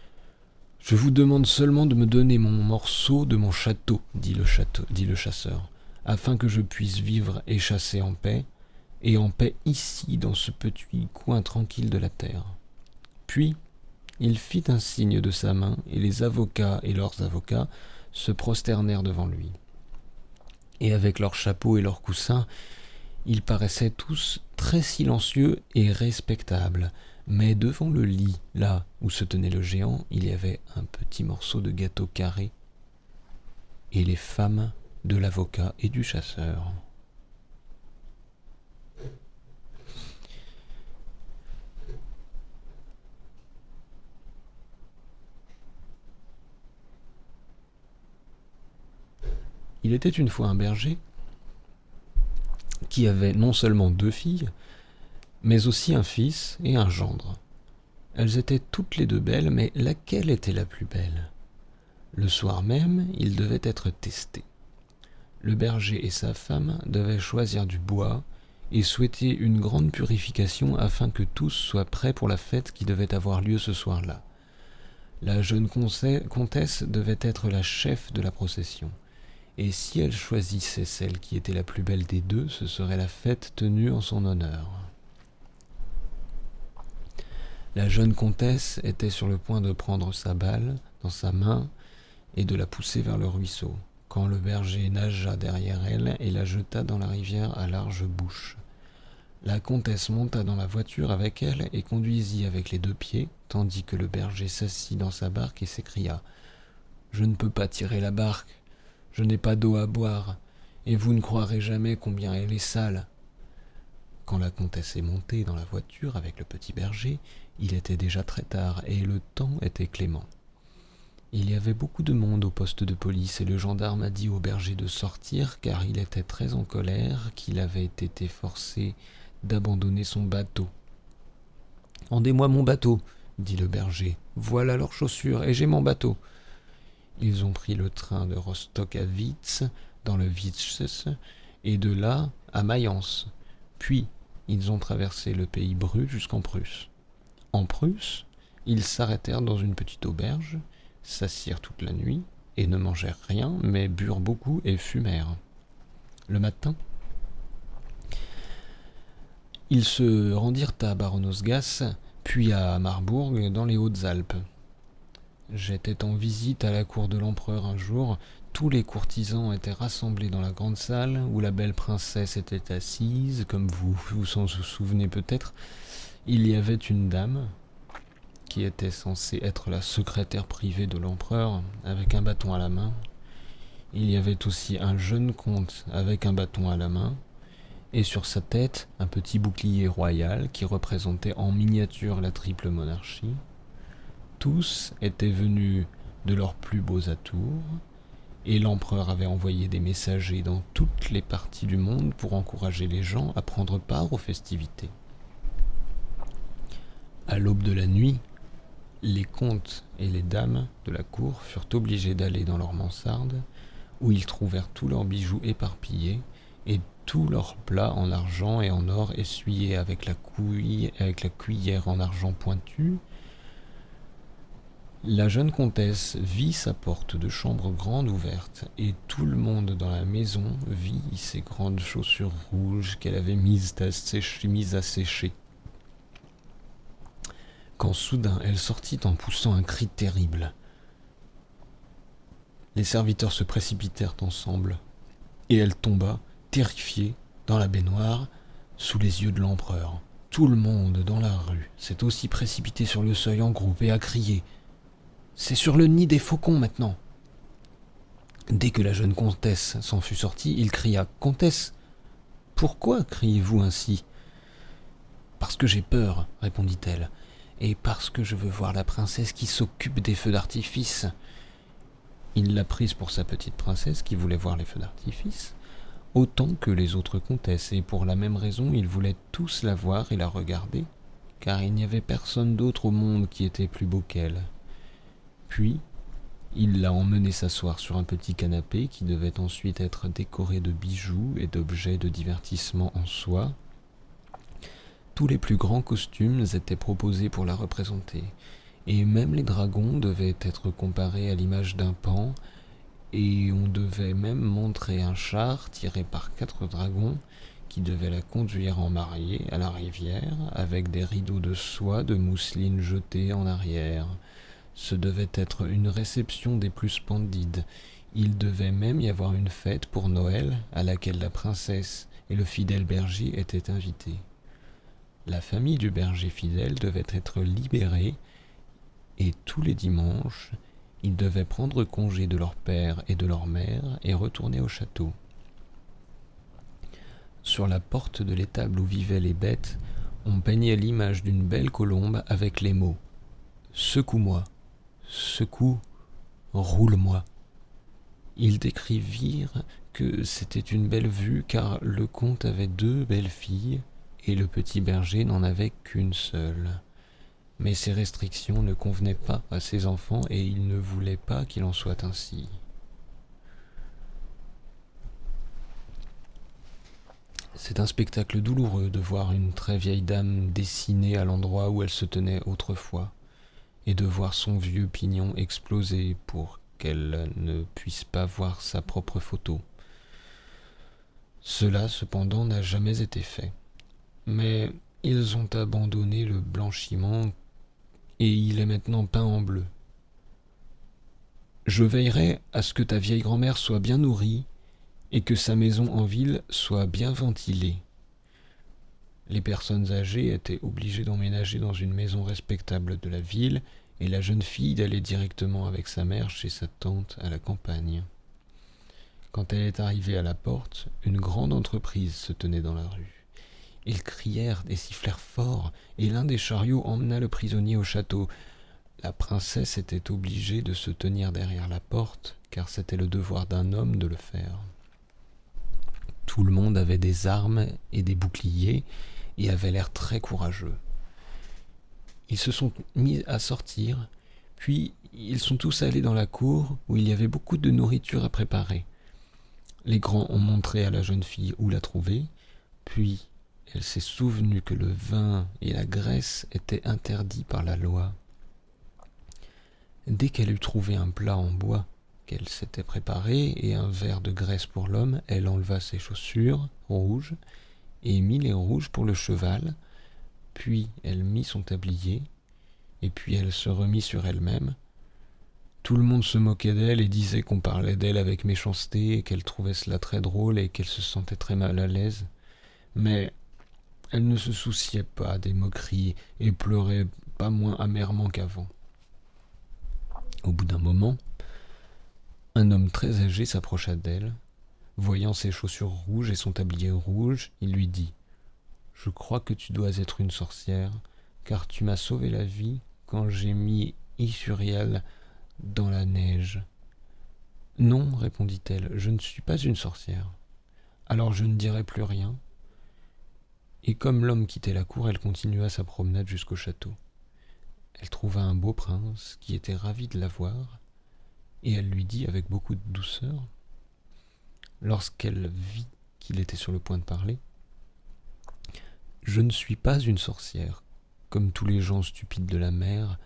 « Je vous demande seulement de me donner mon morceau de mon château, dit le chasseur, afin que je puisse vivre et chasser en paix ici dans ce petit coin tranquille de la terre. » Puis, Il fit un signe de sa main, et les avocats et leurs avocats se prosternèrent devant lui. Et avec leurs chapeaux et leurs coussins, ils paraissaient tous très silencieux et respectables. Mais devant le lit, là où se tenait le géant, il y avait un petit morceau de gâteau carré, et les femmes de l'avocat et du chasseur. Il était une fois un berger qui avait non seulement 2 filles, mais aussi un fils et un gendre. Elles étaient toutes les 2 belles, mais laquelle était la plus belle ? Le soir même, il devait être testé. Le berger et sa femme devaient choisir du bois et souhaiter une grande purification afin que tous soient prêts pour la fête qui devait avoir lieu ce soir-là. La jeune comtesse devait être la chef de la procession. Et si elle choisissait celle qui était la plus belle des 2, ce serait la fête tenue en son honneur. La jeune comtesse était sur le point de prendre sa balle dans sa main et de la pousser vers le ruisseau, quand le berger nagea derrière elle et la jeta dans la rivière à large bouche. La comtesse monta dans la voiture avec elle et conduisit avec les 2 pieds, tandis que le berger s'assit dans sa barque et s'écria « Je ne peux pas tirer la barque. Je n'ai pas d'eau à boire, et vous ne croirez jamais combien elle est sale. » Quand la comtesse est montée dans la voiture avec le petit berger, il était déjà très tard et le temps était clément. Il y avait beaucoup de monde au poste de police et le gendarme a dit au berger de sortir car il était très en colère qu'il avait été forcé d'abandonner son bateau. « Rendez-moi mon bateau, » dit le berger. « Voilà leurs chaussures et j'ai mon bateau. » Ils ont pris le train de Rostock à Witz, dans le Witzes, et de là à Mayence. Puis, ils ont traversé le pays Bru jusqu'en Prusse. En Prusse, ils s'arrêtèrent dans une petite auberge, s'assirent toute la nuit, et ne mangèrent rien, mais burent beaucoup et fumèrent. Le matin, ils se rendirent à Baronosgas, puis à Marbourg, dans les Hautes-Alpes. J'étais en visite à la cour de l'empereur un jour. Tous les courtisans étaient rassemblés dans la grande salle où la belle princesse était assise, comme vous vous en souvenez peut-être. Il y avait une dame qui était censée être la secrétaire privée de l'empereur avec un bâton à la main. Il y avait aussi un jeune comte avec un bâton à la main et sur sa tête un petit bouclier royal qui représentait en miniature la triple monarchie. Tous étaient venus de leurs plus beaux atours, et l'empereur avait envoyé des messagers dans toutes les parties du monde pour encourager les gens à prendre part aux festivités. À l'aube de la nuit, les comtes et les dames de la cour furent obligés d'aller dans leur mansarde, où ils trouvèrent tous leurs bijoux éparpillés et tous leurs plats en argent et en or essuyés avec la cuillère en argent pointu. La jeune comtesse vit sa porte de chambre grande ouverte, et tout le monde dans la maison vit ses grandes chaussures rouges qu'elle avait mises à sécher. Quand soudain elle sortit en poussant un cri terrible. Les serviteurs se précipitèrent ensemble, et elle tomba, terrifiée, dans la baignoire, sous les yeux de l'empereur. Tout le monde dans la rue s'est aussi précipité sur le seuil en groupe et a crié « C'est sur le nid des faucons maintenant !» Dès que la jeune comtesse s'en fut sortie, il cria « Comtesse, pourquoi criez-vous ainsi ?»« Parce que j'ai peur, » répondit-elle, « et parce que je veux voir la princesse qui s'occupe des feux d'artifice. » Il l'a prise pour sa petite princesse qui voulait voir les feux d'artifice, autant que les autres comtesses, et pour la même raison, ils voulaient tous la voir et la regarder, car il n'y avait personne d'autre au monde qui était plus beau qu'elle. Puis, il l'a emmenée s'asseoir sur un petit canapé qui devait ensuite être décoré de bijoux et d'objets de divertissement en soie. Tous les plus grands costumes étaient proposés pour la représenter, et même les dragons devaient être comparés à l'image d'un paon, et on devait même montrer un char tiré par 4 dragons qui devait la conduire en mariée à la rivière, avec des rideaux de soie de mousseline jetés en arrière. Ce devait être une réception des plus splendides. Il devait même y avoir une fête pour Noël, à laquelle la princesse et le fidèle berger étaient invités. La famille du berger fidèle devait être libérée, et tous les dimanches, ils devaient prendre congé de leur père et de leur mère et retourner au château. Sur la porte de l'étable où vivaient les bêtes, on peignait l'image d'une belle colombe avec les mots « Secoue-moi, secoue, roule-moi ». Ils décrivirent que c'était une belle vue car le comte avait 2 belles filles et le petit berger n'en avait qu'une seule. Mais ces restrictions ne convenaient pas à ses enfants et ils ne voulaient pas qu'il en soit ainsi. C'est un spectacle douloureux de voir une très vieille dame dessinée à l'endroit où elle se tenait autrefois, et de voir son vieux pignon exploser pour qu'elle ne puisse pas voir sa propre photo. Cela, cependant, n'a jamais été fait. Mais ils ont abandonné le blanchiment et il est maintenant peint en bleu. Je veillerai à ce que ta vieille grand-mère soit bien nourrie et que sa maison en ville soit bien ventilée. Les personnes âgées étaient obligées d'emménager dans une maison respectable de la ville et la jeune fille d'aller directement avec sa mère chez sa tante à la campagne. Quand elle est arrivée à la porte, une grande entreprise se tenait dans la rue. Ils crièrent et sifflèrent fort, et l'un des chariots emmena le prisonnier au château. La princesse était obligée de se tenir derrière la porte, car c'était le devoir d'un homme de le faire. Tout le monde avait des armes et des boucliers, et avait l'air très courageux. Ils se sont mis à sortir, puis ils sont tous allés dans la cour, où il y avait beaucoup de nourriture à préparer. Les grands ont montré à la jeune fille où la trouver, puis elle s'est souvenue que le vin et la graisse étaient interdits par la loi. Dès qu'elle eut trouvé un plat en bois qu'elle s'était préparé et un verre de graisse pour l'homme, elle enleva ses chaussures rouges et mit les rouges pour le cheval, puis elle mit son tablier, et puis elle se remit sur elle-même. Tout le monde se moquait d'elle et disait qu'on parlait d'elle avec méchanceté et qu'elle trouvait cela très drôle et qu'elle se sentait très mal à l'aise. Mais elle ne se souciait pas des moqueries et pleurait pas moins amèrement qu'avant. Au bout d'un moment, un homme très âgé s'approcha d'elle. Voyant ses chaussures rouges et son tablier rouge, il lui dit « Je crois que tu dois être une sorcière, car tu m'as sauvé la vie quand j'ai mis Ithuriel dans la neige. »« Non, répondit-elle, je ne suis pas une sorcière. Alors je ne dirai plus rien. » Et comme l'homme quittait la cour, elle continua sa promenade jusqu'au château. Elle trouva un beau prince qui était ravi de la voir, et elle lui dit avec beaucoup de douceur, lorsqu'elle vit qu'il était sur le point de parler, « Je ne suis pas une sorcière, comme tous les gens stupides de la mer,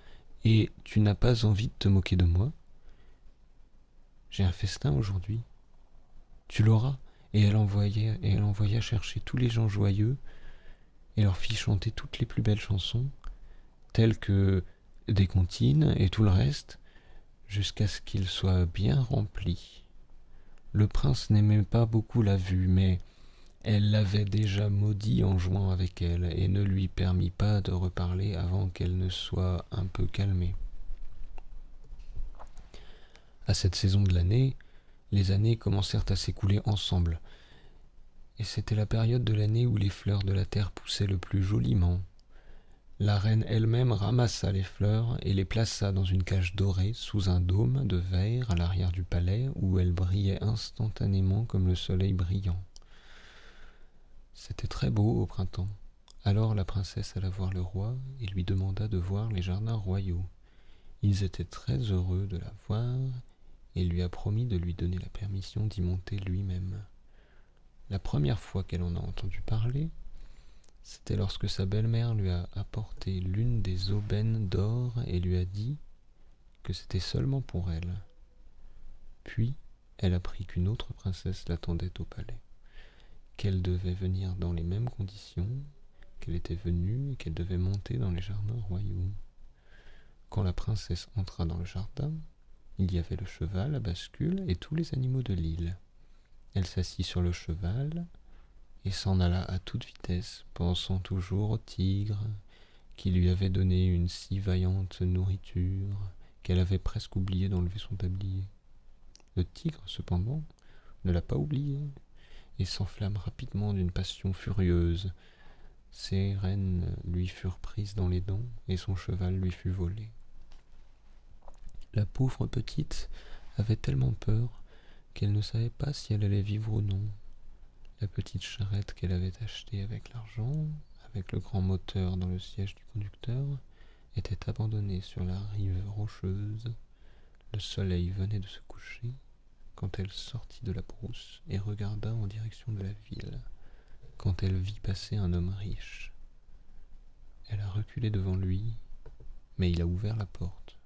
et tu n'as pas envie de te moquer de moi? J'ai un festin aujourd'hui. Tu l'auras. » Et elle envoya chercher tous les gens joyeux et leur fit chanter toutes les plus belles chansons, telles que des comptines et tout le reste, jusqu'à ce qu'ils soient bien remplis. Le prince n'aimait pas beaucoup la vue, mais elle l'avait déjà maudit en jouant avec elle et ne lui permit pas de reparler avant qu'elle ne soit un peu calmée. À cette saison de l'année, les années commencèrent à s'écouler ensemble, et c'était la période de l'année où les fleurs de la terre poussaient le plus joliment. La reine elle-même ramassa les fleurs et les plaça dans une cage dorée sous un dôme de verre à l'arrière du palais où elles brillaient instantanément comme le soleil brillant. C'était très beau au printemps. Alors la princesse alla voir le roi et lui demanda de voir les jardins royaux. Ils étaient très heureux de la voir et lui a promis de lui donner la permission d'y monter lui-même. La première fois qu'elle en a entendu parler, c'était lorsque sa belle-mère lui a apporté l'une des aubaines d'or et lui a dit que c'était seulement pour elle. Puis, elle apprit qu'une autre princesse l'attendait au palais. qu'elle devait venir dans les mêmes conditions, qu'elle était venue et qu'elle devait monter dans les jardins royaux. Quand la princesse entra dans le jardin, il y avait le cheval à bascule et tous les animaux de l'île. Elle s'assit sur le cheval et s'en alla à toute vitesse, pensant toujours au tigre, qui lui avait donné une si vaillante nourriture qu'elle avait presque oublié d'enlever son tablier. Le tigre, cependant, ne l'a pas oublié, et s'enflamme rapidement d'une passion furieuse. Ses rênes lui furent prises dans les dents, et son cheval lui fut volé. La pauvre petite avait tellement peur qu'elle ne savait pas si elle allait vivre ou non. La petite charrette qu'elle avait achetée avec l'argent, avec le grand moteur dans le siège du conducteur, était abandonnée sur la rive rocheuse. Le soleil venait de se coucher quand elle sortit de la brousse et regarda en direction de la ville, quand elle vit passer un homme riche. Elle a reculé devant lui, mais il a ouvert la porte.